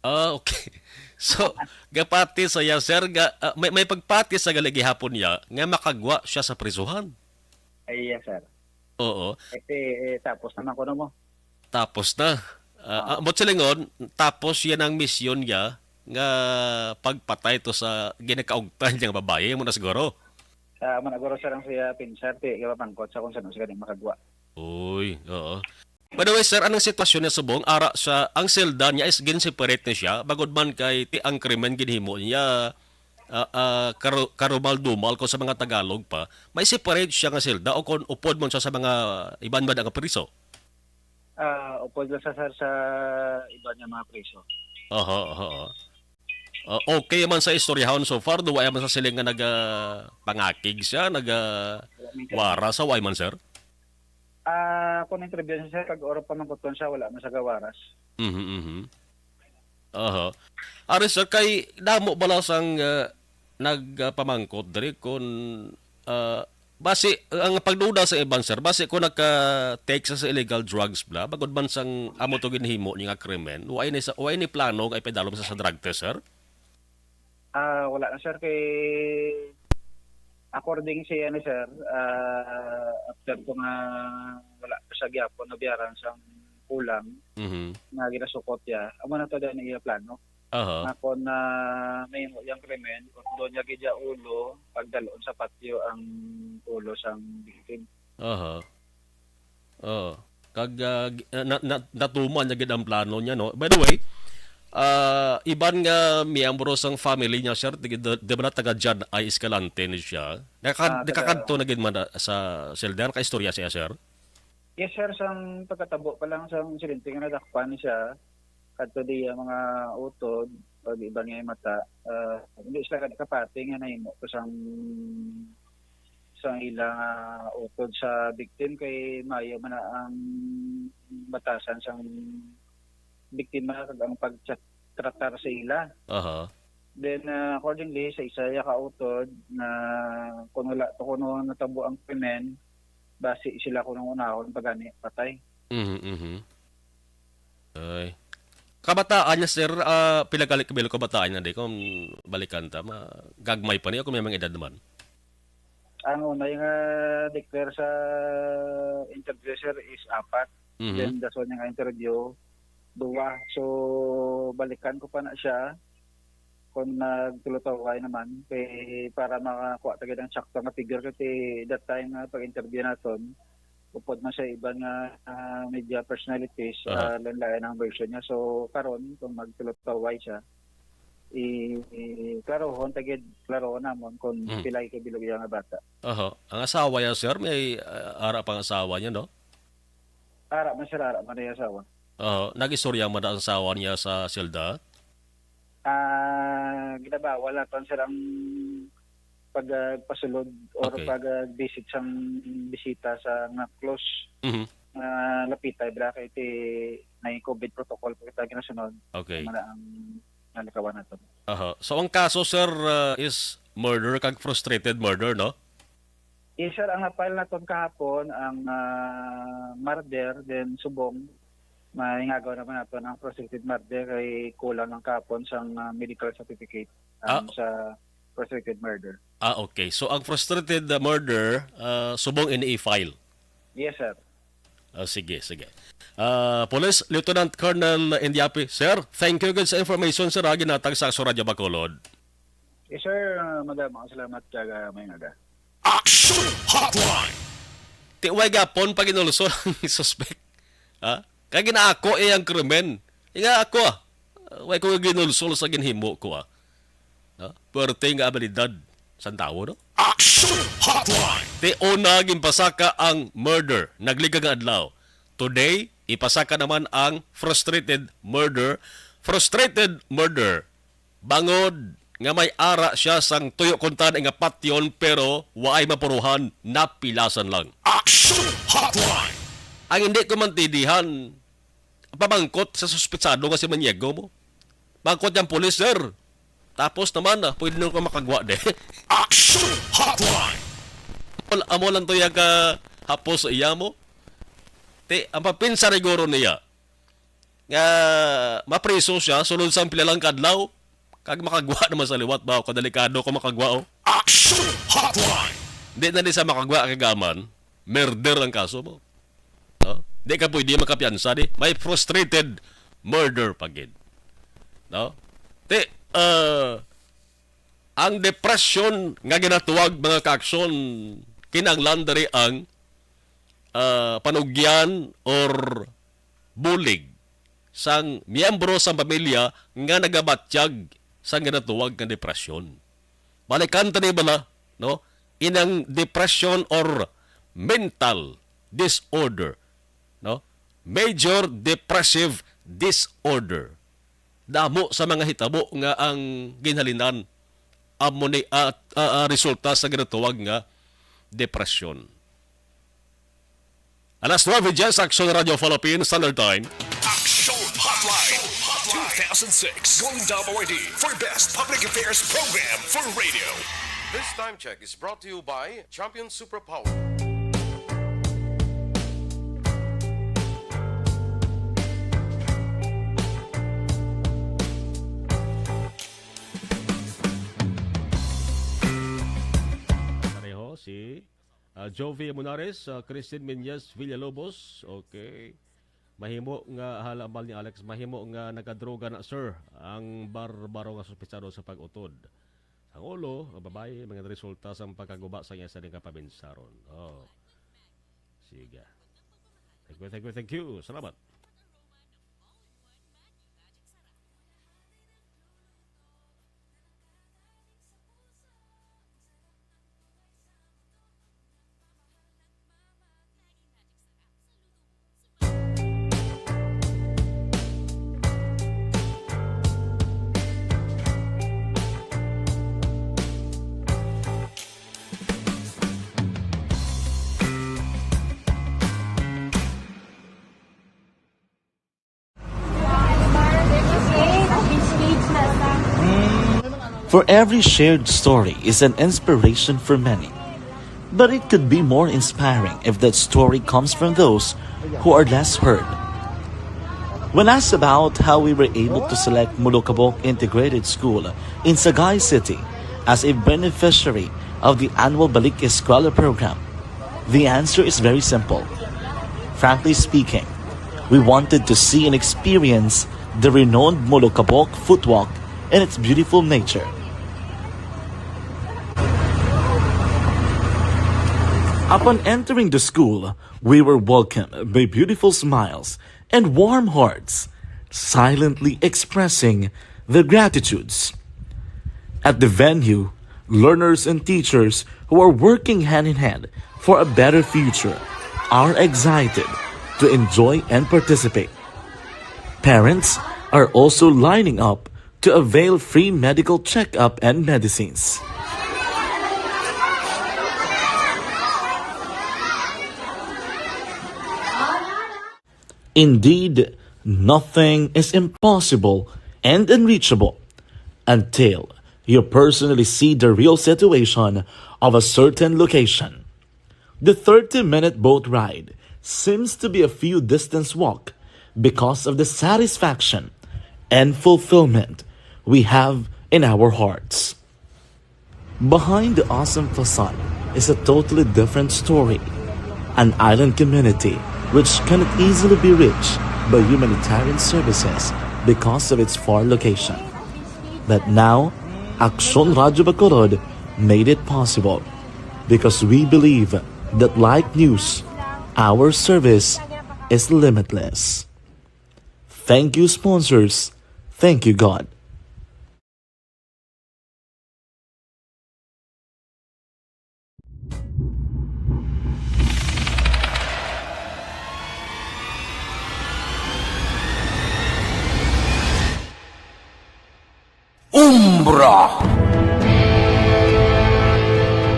Okay. So, gapati saya sir, may pagpati sa galigihapon niya nga makagwa siya sa prisuhan. Ay, yes, sir. Oo. Tapos naman ko na mo. Tapos na. Silingon, tapos yan ang misyon niya nga pagpatay to sa ginakaugtan niyang babae mo na siguro. Managuro sir ang siya pinsar, kaya pangkot sa kung saan siya makagwa. Uy, oo. By the way, sir, anong sitwasyon niya subong? Ara sa ang selda niya is gin-separate na siya. Bagod man kay ti ang krimen ginhimo niya karumal-dumal ko sa mga Tagalog pa. May separate siya nga selda o kung upod mo siya sa mga iban ba nga priso? Upod lang sir sa iba niya mga priso. Aha. Okay man sa istoryahon so far, duwa man sa siling nga pangakig siya, wara sa way man, sir? Kung interview siya, kag-oro pa man kuton siya, wala man sa gawaras. Aha. Ari sir, kay damo bala sang nagpamangkot diri kung base ang pagduda sa iban sir, base kung naka-take sa illegal drugs bla, bagod man sang amo to ginhimo ni nga krimen, way ni plano ay pedalom sa drug test sir? Wala na sir kay according siya ni sir, after ko nga wala pa siya gyapon nabiyaran sang kulang nga ginasukot ya, amo na to din iya plano. Ako na may yung krimen, kung doon niya gidya ulo, pagdaloon sa patio ang ulo sang victim. Kag natuman niya gid ang plano niya no. By the way, iban nga miyembro sang family niya, sir, di ba na taga dyan ay Escalante ni siya? Nakakadto na gid man sa Seldan, ka-istorya siya, sir? Yes, sir. Sang pagkatabo pa lang sa insidente nga nadakpan siya, kadto di mga utod, o di iba nga yung mata, hindi sila kapati nga nahimo ko sang ilang utod sa victim kay mayo man ang batasan sang biktima kag ang pagtratar sa ila. Then accordingly sa isa ya kautod na kung wala to kuno natabo ang krimen base sila kuno unahon pagani patay. Ay. Kabataan niya, sir, pinagalik kabilo kabataan niya, di kung balikan ta, gagmay pa niya kung may mga edad naman. Ang una yung declare sa interview, sir, is 4. Then that's one yung interview, 2. So, balikan ko pa na siya kung nagtulutaway naman para makakuha tagad ang sakto nga figure kasi that time pag-interview natin, upod na siya ibang media personalities, lanlayan ang version niya. So, karon kung magtulutaway siya, klarohon, klarohon namon kung pilay ka bilog yung bata. Ang asawa niya, sir, may ara pang asawa niya, no? Ara man yung asawa. Nag-istorya man ang asawa niya sa Selda? Ginabawal na ton silang pagpasulod or pag-visit sang bisita sa nga close lapitay bra kay na COVID protocol pa kita ginasunod. Okay. Mana ang nalikawan nato. So ang kaso, sir, is murder kag frustrated murder, no? Yes, sir, ang napile naton kahapon ang murder then subong mahingagaw naman nato ng frustrated murder kay kulang ng kahapon sang medical certificate sa frustrated murder. Okay. So, ang frustrated murder, subong ini-file? Yes, sir. Sige. Police Lieutenant Colonel Indiapi, sir, thank you good sa information, sir. Ginatag sa Radyo Bacolod. Yes, sir. Madam, salamat kaga may naga. Action Hotline! Tiway gapon pag inulso ng suspect. Kaya ginaako ang krimen. Nga ako, way ko ginulsol sa ginhimo ko, Puwerte nga abilidad sa tao, no? Action Hotline! Ti una ginpasaka ang murder, nagligang adlaw. Today, ipasaka naman ang frustrated murder. Frustrated murder, bangod nga may ara siya sang tuyo kuntan nga patyon pero waay mapuruhan, napilasan lang. Action Hotline! Ang hindi ko mantidihan, pabangkot sa suspitsado nga si Maniego mo. Bangkot yung pulis, sir. Tapos naman, pwede nung ka makagwa de. Action Hotline! Amo lang to yung hapos sa iya mo. Ang papinsa rigoro niya, nga mapriso siya, sunod sa pilalang kadlaw, kag makagwa naman sa liwat ba, kadalikado ko makagwa. Action Hotline! Di na sa makagwa kagaman, murder ang kaso mo. Di ka pwede makapiansa di. May frustrated murder pagid. No? Ang depression nga ginatuwag mga kaaksyon kinanglan dari ang panugyan or bulig sang miyembro sa pamilya nga nagabatyag sa ginatuwag nga depresyon. Balikan tani bala, no? Inang depression or mental disorder, no? Major depressive disorder. Damo sa mga hitabo nga ang ginhalinan amo ni resulta sa ginatuwag nga depresyon. Alas 9 sa Action Radio Philippines Standard Time. Action Hotline 2006 Golden WID for Best Public Affairs Program for Radio. This time check is brought to you by Champion Superpower. Si Jovi Munares, Christine Menyes Villalobos. Okay. Mahimo nga halamal ni Alex, mahimo nga nagadroga na, sir, ang barbaro nga suspitsado sa pag-utod. Ang ulo, ang babae, mga resulta sa pagkaguba sa iya sa kapabinsaron. Sige. Thank you. Salamat. For every shared story is an inspiration for many. But it could be more inspiring if that story comes from those who are less heard. When asked about how we were able to select Mulukabok Integrated School in Sagay City as a beneficiary of the annual Balik Eskwela program, the answer is very simple. Frankly speaking, we wanted to see and experience the renowned Mulukabok footwalk and its beautiful nature. Upon entering the school, we were welcomed by beautiful smiles and warm hearts, silently expressing their gratitudes. At the venue, learners and teachers who are working hand in hand for a better future are excited to enjoy and participate. Parents are also lining up to avail free medical checkup and medicines. Indeed, nothing is impossible and unreachable until you personally see the real situation of a certain location. The 30-minute boat ride seems to be a few distance walk because of the satisfaction and fulfillment we have in our hearts. Behind the awesome facade is a totally different story, an island community which cannot easily be reached by humanitarian services because of its far location. But now, Aksyon Radio Bacolod made it possible because we believe that like news, our service is limitless. Thank you, sponsors. Thank you, God.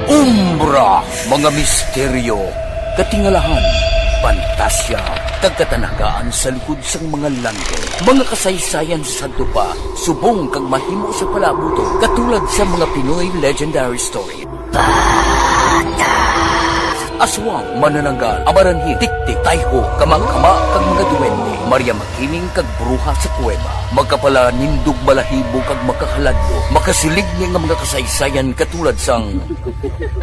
Umbra, mga misteryo, katingalahan, pantasya, kagkatanagaan sa likod sang mga lando, mga kasaysayan sa dupa, subong kag mahimo sa palabuto, katulad sa mga Pinoy legendary story. Aswang, manananggal, amaranhi, tiktik, tayho, kamang-kama, kag mga duwende, Maria Makining kag bruha sa kuweba, magkapala nindog balahibo kag makahaladlo, makasilig niya nga mga kasaysayan katulad sang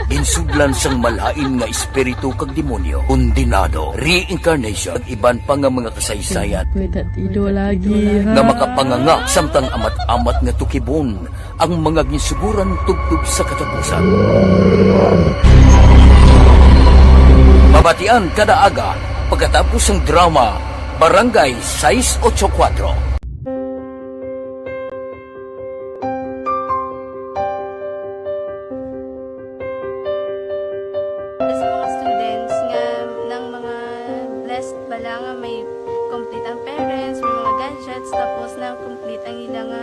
ginsudlan sang malain nga espiritu kag demonyo, kondinado, reincarnation, kag iban pa nga mga kasaysayan nga makapanganga samtang amat-amat nga tukibon ang mga ginsuguran tugtog sa katapusan. Mabatian kada aga pagkatapos ng drama Barangay 684. Sa mga students nga ng mga blessed bala nga may complete ang parents, may mga gadgets, tapos na complete ang ilang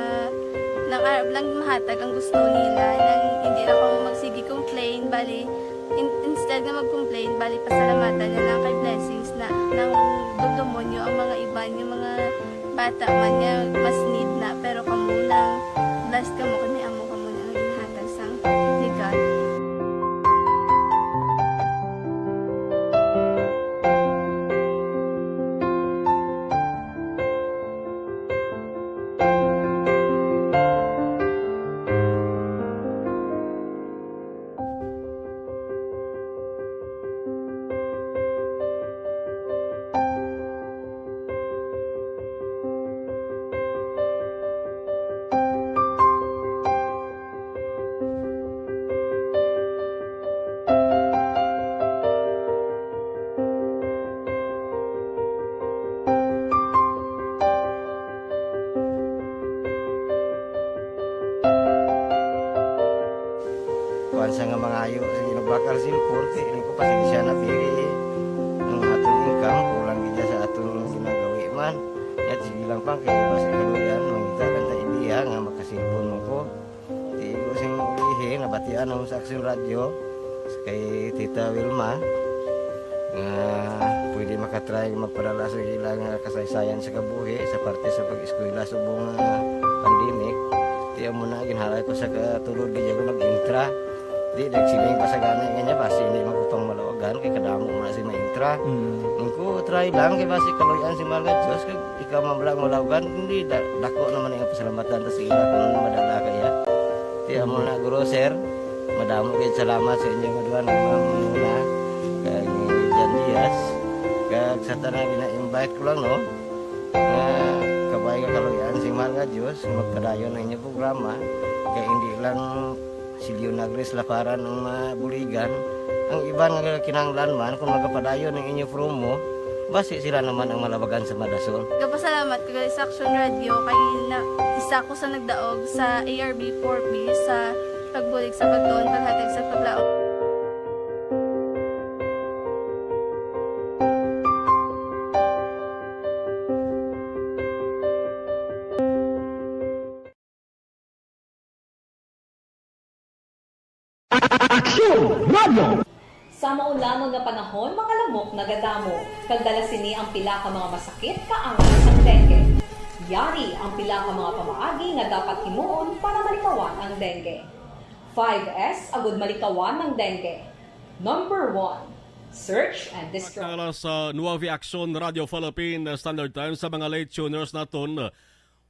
ng Arab lang mahatag ang gusto nila nang hindi na ako magsigi complain, bali instead na mag-complain, bali pasalamatan na lang kay blessings na ng demonyo ang mga iba niya, mga bata man niya mas need na, pero kamo lang blessed kamo kami amo kamo na ang inahatag sang ni God. Kuan sa nga mga ayo ginabakal silpor kay ini ko pasensya na biri ang atong income kulang gid sa atong ginagawi man. Yat sige lang pang kay basta kaluyan mangita kan ta idea nga makasilpon mo ko. Di ko sing ulihi nabatian ang sa Aksyon Radio kay Tita Wilma nga pwede makatry magpadala sa ilang kasaysayan sa kabuhi sa parte sa pag-eskwela subong pandemic. Ti amo na ginhalay ko sa katulod gid ko nag-intra. Di nagsiling pa sa gani nga basi hindi magutong malawagan kay kadamo man si ma-intra. Ingko try lang kay basi kaloyan si Malga Diyos kay ikaw mablang malawagan hindi dako naman ang pasalamatan ta sa ila kung madala kaya. Ti amo na guro sir. Madamo kay salamat sa inyo nga duha na kay Jan Diaz. Kag sa tanan gina-invite ko lang no. Kabay ka kaloyan si Malga Diyos magpadayon ng inyong programa kay hindi lang si Leonagres Laparan ng mabuligan. Ang iba nga kinanglan man kung magapadayon ng inyong promo, basi sila naman ang malabagan sa Madasol. Kapasalamat ko sa Action Radio kay isa ko sa nagdaog sa ARB 4B sa pagbulig sa pagtuon paghatag sa paglaom. Sa maulamang nga panahon, mga lamok nagadamo. Kagdala sini ang pila ka mga masakit kaangas ang dengue. Yari ang pila ka mga pamaagi nga dapat himuon para malikawan ang dengue. 5S agud malikawan ng dengue. Number 1. Search and destroy. Kala sa Nuavi Action Radio Philippine Standard Time sa mga late tuners naton.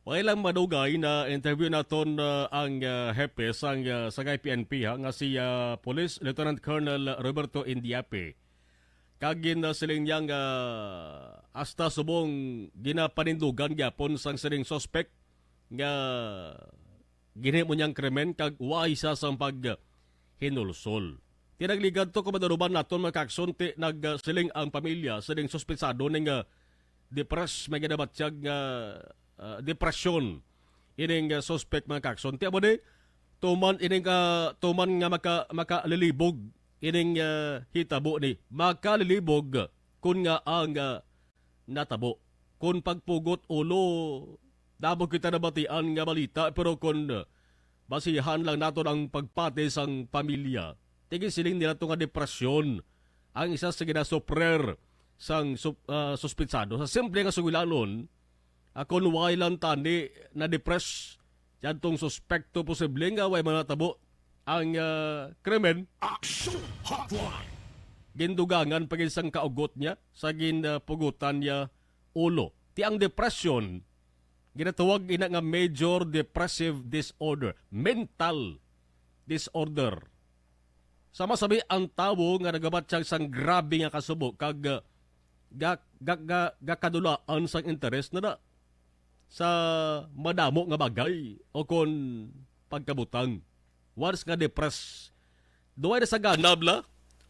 Wailang madugay na interview naton ang hepe sang sagay PNP nga si Police Lieutenant Colonel Roberto Indiape. Kagin siling niyang hasta subong ginapanindugan gyapon sang siling suspect nga ginhimo niyang krimen kag way sa sang pag hinulsol. Tinagligad to kumadaruban naton makakson ti nagsiling ang pamilya siling suspetsado ning depress may ginabatsyag nga depresyon ining suspect mga kakson. Ti amo di tuman nga makalilibog ining hitabo ni. Makalilibog kun nga ang natabo. Kun pagpugot ulo dabo kita nabatian nga balita pero kun basihan lang naton ang pagpati sang pamilya. Tigi siling nila to nga depresyon ang isa sa ginasuprer sang suspetsado. Sa simple nga sugilanon akon way lang tani na depress yan tong suspekto posible nga way manatabo ang krimen. Action Hotline. Gindugangan pag isang kaugot niya sa ginpugutan niya ulo. Ti ang depression ginatawag ina nga major depressive disorder, mental disorder. Sama sabi ang tawo nga nagabat siya sang grabe nga kasubo kag gakadulaan sang interes na sa madamo nga bagay o kon pagkabutang. Once nga depressed, duway na sa ganabla,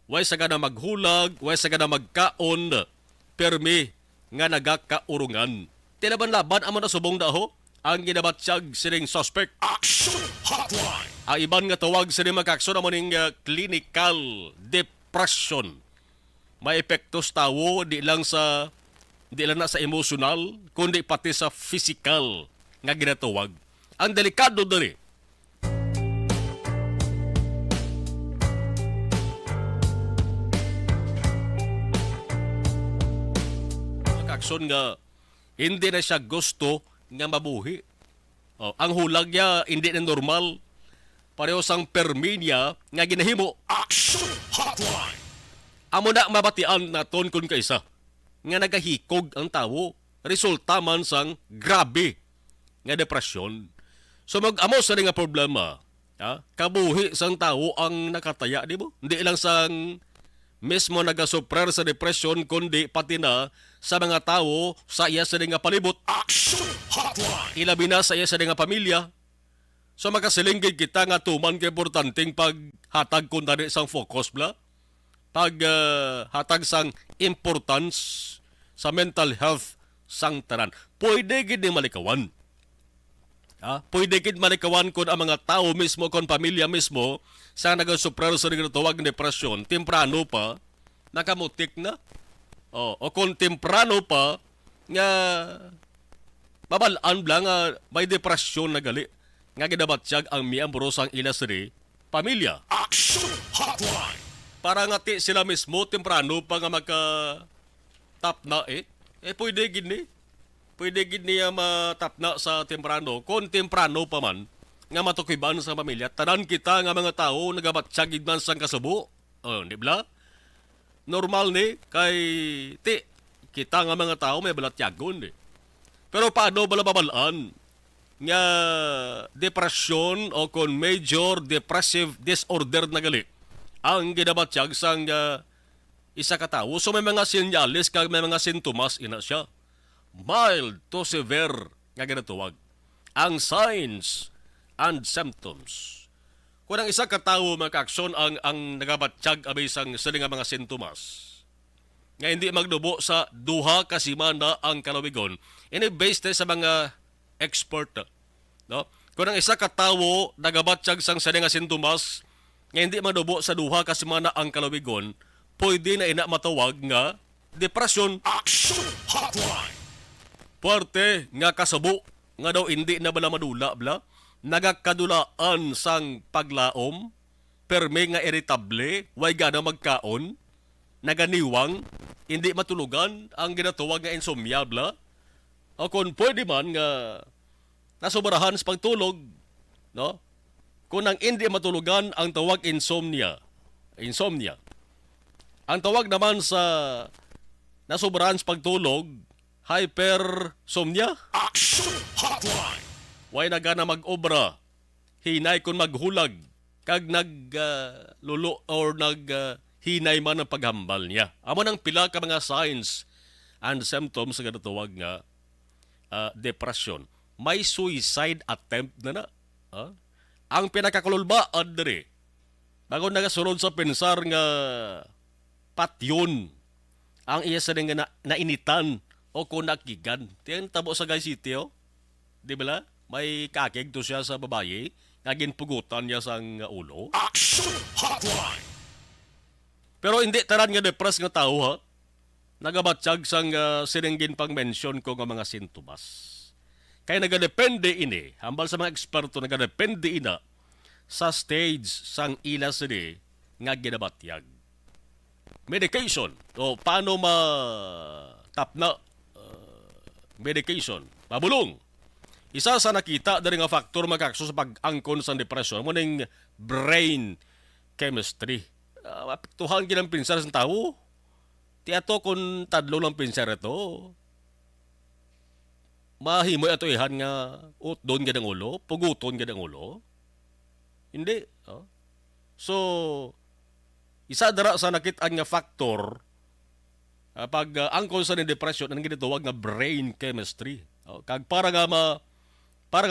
way sa gana maghulag, way sa gana magkaon, permi nga nagakaurungan. Tinaban-laban amo na subong daho ang ginabatsyag sining suspect. Action Hotline. Ang iban nga tawag sining magkakson amo ning clinical depression. May epektos tawo di lang na sa emotional, kundi pati sa physical nga ginatawag. Ang delikado dali. Kakson nga hindi na siya gusto nga mabuhi. Ang hulag niya hindi na normal. Pareho sang permi niya nga ginahimo. Action Hotline. Amo na mabatian naton kun kaysa nga nagahikog ang tawo resulta man sang grabe nga depresyon. So mag-amo sa nga problema, kabuhi sang tawo ang nakataya, di mo? Hindi lang sang mismo nagasuprer sa depresyon kundi pati na sa mga tawo sa iya sa nga palibot. Action Hotline. Ilabi na sa iya sa nga pamilya. So magkasilinggid kita nga tuman kay importanteng paghatag kun dali sang focus bla. Hatag sang importance sa mental health sang tanan. Pwede gid ni malikawan. Pwede gid malikawan kun ang mga tao mismo kon pamilya mismo sa nagasuprer sa ginatawag nga depresyon, temprano pa nakamutik na. O kung temprano pa nga babalaan bla nga may depresyon na gali nga ginabatsyag ang miyembro sang ila siri pamilya. Action Hotline. Para nga ti sila mismo temprano pa nga tap na pwede gid ni. Pwede gid niya matap na sa temprano. Kung temprano pa man, nga matukiban sa pamilya, tanan kita nga mga tao nagabatsyagid man sang kasubo. Di ba? Normal ni kay kita nga mga tao may balatyagon ni. Pero paano bala babalaan nga depression o kon major depressive disorder na gali ang ginabatsyag sang isa ka tao. So may mga sinyalis kag may mga sintomas ina siya. Mild to severe nga ginatuwag. Ang signs and symptoms. Kung ang isa ka tawo makaaksyon ang nagabatsyag abay sang sila nga mga sintomas nga hindi magdubo sa duha ka semana ang kalawigon, ini based sa mga expert. No? Kung ang isa ka tawo nagabatsyag sang sila nga sintomas nga hindi magdubo sa duha ka semana ang kalawigon, pwede na ina matawag nga depression. Action Hotline. Puwerte nga kasabo nga daw hindi na bala madula bla nagakadulaan sang paglaom, perme nga irritable, way gana magkaon, naganiwang, hindi matulugan, ang ginatawag nga insomnia bla. O kung pwede man nga nasobrahan sa pagtulog, no? Kung ang hindi matulugan, ang tawag insomnia. Insomnia. Ang tawag naman sa nasobrahan sa pagtulog, hypersomnia. Action Hotline. Way na gana mag-obra, hinay kung maghulag, kag naglulo or hinay man ang paghambal niya. Amo nang pila ka mga signs and symptoms nga natawag nga depression. May suicide attempt na. Ang pinakakululbaan diri, bago nagasunod sa pensar nga patyon, ang iya sa nga nainitan o kung nakigan. Tiyan tabo sa Guy City, di ba la? May kakig to siya sa babae, naging pugutan niya sa ulo. Action Hotline. Pero hindi tanan nga depressed nga tao, ha? Nagabatsyag sang sininggin pang mention ko nga mga sintomas. Kaya nagadepende ini, hambal sa mga eksperto, nagadepende ina sa stage sang ilas ini nga ginabatyag. Medication. O paano matapna medication? Pabulong. Isa sa nakita dari nga faktor magakso sa pag-angkon sa depresyon mo ning brain chemistry. Mapiktuhan ginang pinsar sa tao. Tiyato kung tadlo lang pinsar ito. Mahimoy ato ihan nga utdon gadang ulo, puguton gadang ulo. Hindi. So, isa dara sa nakitaan nga faktor pag angkon sa depression ang ginatawag nga brain chemistry. Kag para nga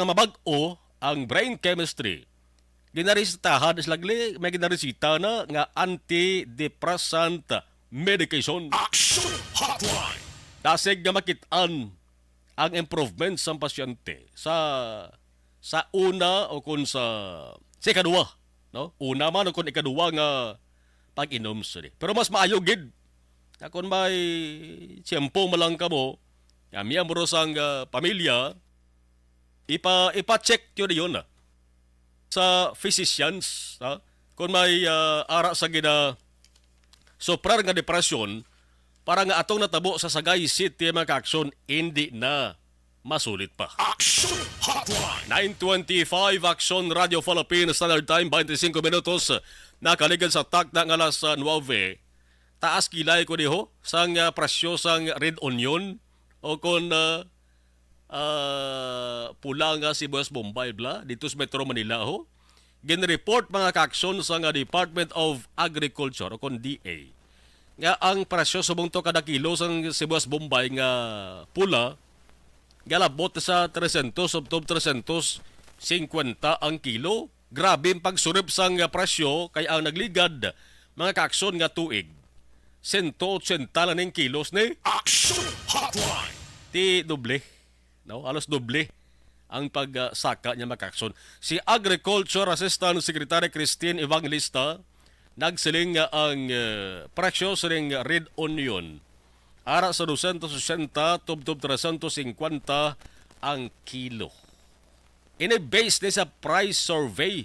mabag-o ang brain chemistry, ginaresitahan islagli may ginaresita na nga antidepressant medication. Action Hotline. Dasig nga makitaan ang improvement sa pasyente sa una o kung sa ikaduwa, no? Una man o kung ikaduwa nga pag-inom sila. Pero mas maayo gid kung may tiyempo malang ka mo, miyembro sang pamilya, ipa-check yun sa physicians, kung may ara sa gina soprar nga depresyon, para nga atong natabo sa Sagay City mga kaaksyon, hindi na masulit pa. Action Hotline. 9:25 Action Radio Philippines Standard Time, 25 minutos, nakaligad sa takda ng alas 9. Taas kilay ko diho sang presyo sang red onion o kung pula nga sibuyas Bombay bla dito sa Metro Manila ho. Gin-report mga kaaksyon sa Department of Agriculture o kung DA nga ang presyo subong to kada kilo sang sibuyas Bombay nga pula galabot sa 300 up to 350 ang kilo. Grabe ang pagsurip sang presyo kay ang nagligad mga kaaksyon nga tuig 180 lang ng kilos ni Action Hotline. Ti doble, no? Alos doble ang pagsaka niya makakson. Si Agriculture Assistant Secretary Christine Evangelista nagsiling nga ang presyo sa ring red onion ara sa 260 tub 350 ang kilo. Ini-base ni sa price survey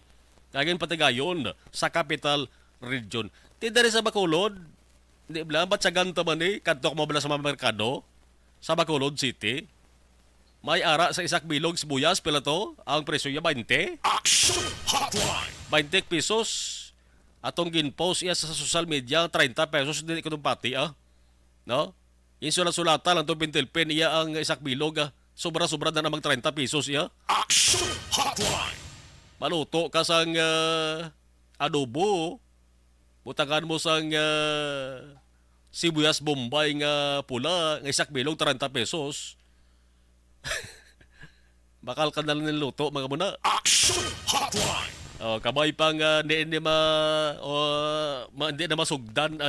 kagin patigayon sa Capital Region. Ti dari sa Bacolod, di ba? Ba't sa ganto man kadto mo bala sa mga merkado sa Bacolod City? may ara sa isak bilog sibuyas pila to. Ang presyo niya 20. Action Hotline. 20 pesos. Atong ginpost iya sa social media 30 pesos din ko pati No? Yung sulat-sulata lang to pintilpin iya ang isak bilog Sobra-sobra na namang 30 pesos iya. Action Hotline. Maluto ka sang adobo. Butangan mo sang sibuyas bombay nga pula, nga isak bilog 30 pesos. Bakal ka na lang niluto mga muna. Action Hotline. Kabay pang hindi na masugdan,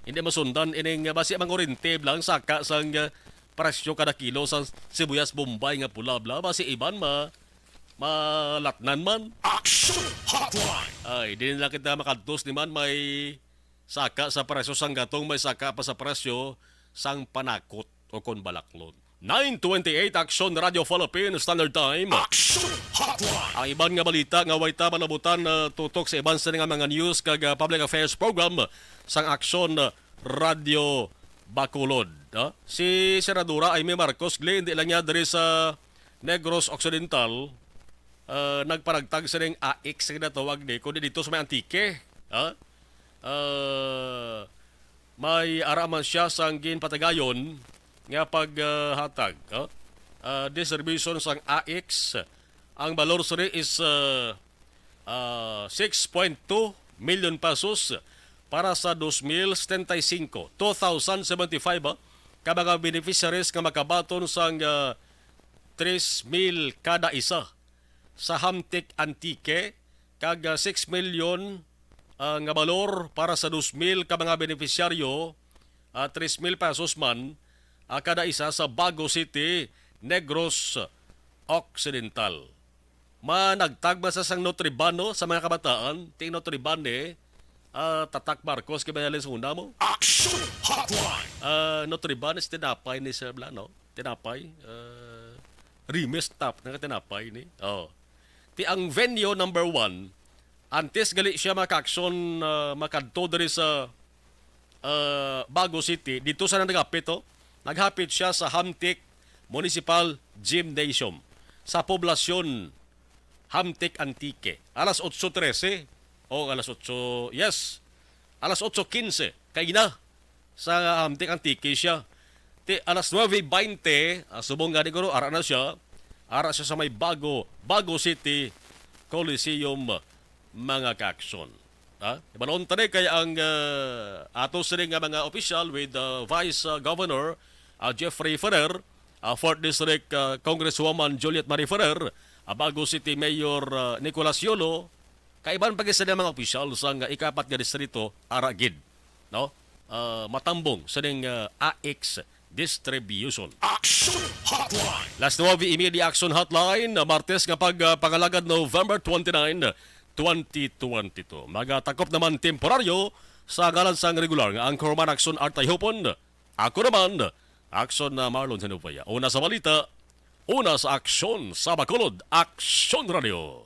hindi masundan ining basi mang oriente lang saka sang presyo kada kilo sa sibuyas bombay nga pula bla basi iban malatnan man. Action Hotline. Ay, di nila kita makadtos ni man may saka sa presyo sang gatong, may saka pa sa presyo sang panakot o kon balaklon. 9:28 Action Radio Philippines Standard Time. Action Hotline. Ang iban nga balita nga wayta panabutan tutok sa iban sa nga mga news kag public affairs program sang Action Radio Bacolod. Si Senadora Amy Marcos Glenn di lang niya diri sa Negros Occidental nagparagtag sa ning AX nga tawag ni kundi dito sa may Antique. May araman siya sang ginpatagayon nga paghatag distribution sang AX. Ang valor suri is 6.2 million pesos para sa 2075 ka mga beneficiaries nga makabaton sang 3,000 kada isa sa Hamtic Antique kag 6 million nga valor para sa 2,000 ka mga beneficiaryo 3,000 pesos man kada isa sa Bago City, Negros Occidental. Managtagba sa sang Notribano sa mga kabataan, ting Notribane, Tatak Marcos, kibayalin sa una mo? Action Hotline. Notribane is tinapay ni Sir Blano. Tinapay. Rimes tap na tinapay ni. Ti ang venue number 1, antes gali siya maka-action makadto diri sa Bago City, dito sa nagapit naghapit siya sa Hamtic Municipal Gymnasium sa poblasyon Hamtic Antique. Alas 8:13 alas 8, yes. Alas 8:15 kay na sa Hamtic Antique siya. Alas 9:20 subong nga diguro ara siya sa may Bago City Coliseum mga ka-action. Ibalon tani kay ang ato sila nga mga official with Vice Governor Jeffrey Ferrer, 4th District Congresswoman Juliet Marie Ferrer, Bago City Mayor Nicolas Yolo, kaiban pag isa mga official sa ikapat nga distrito Aragid. Matambong sa ning AX distribution. Action Hotline. Last 9 immediate action hotline Martes nga pangalagad November 29, 2022. Magatakop naman temporaryo sa ngalan sang regular nga Anchorman Action Artay Hopon. Ako naman Action na Marlon Senupaya. Una sa balita, una sa aksyon sa Bacolod, Action Radio.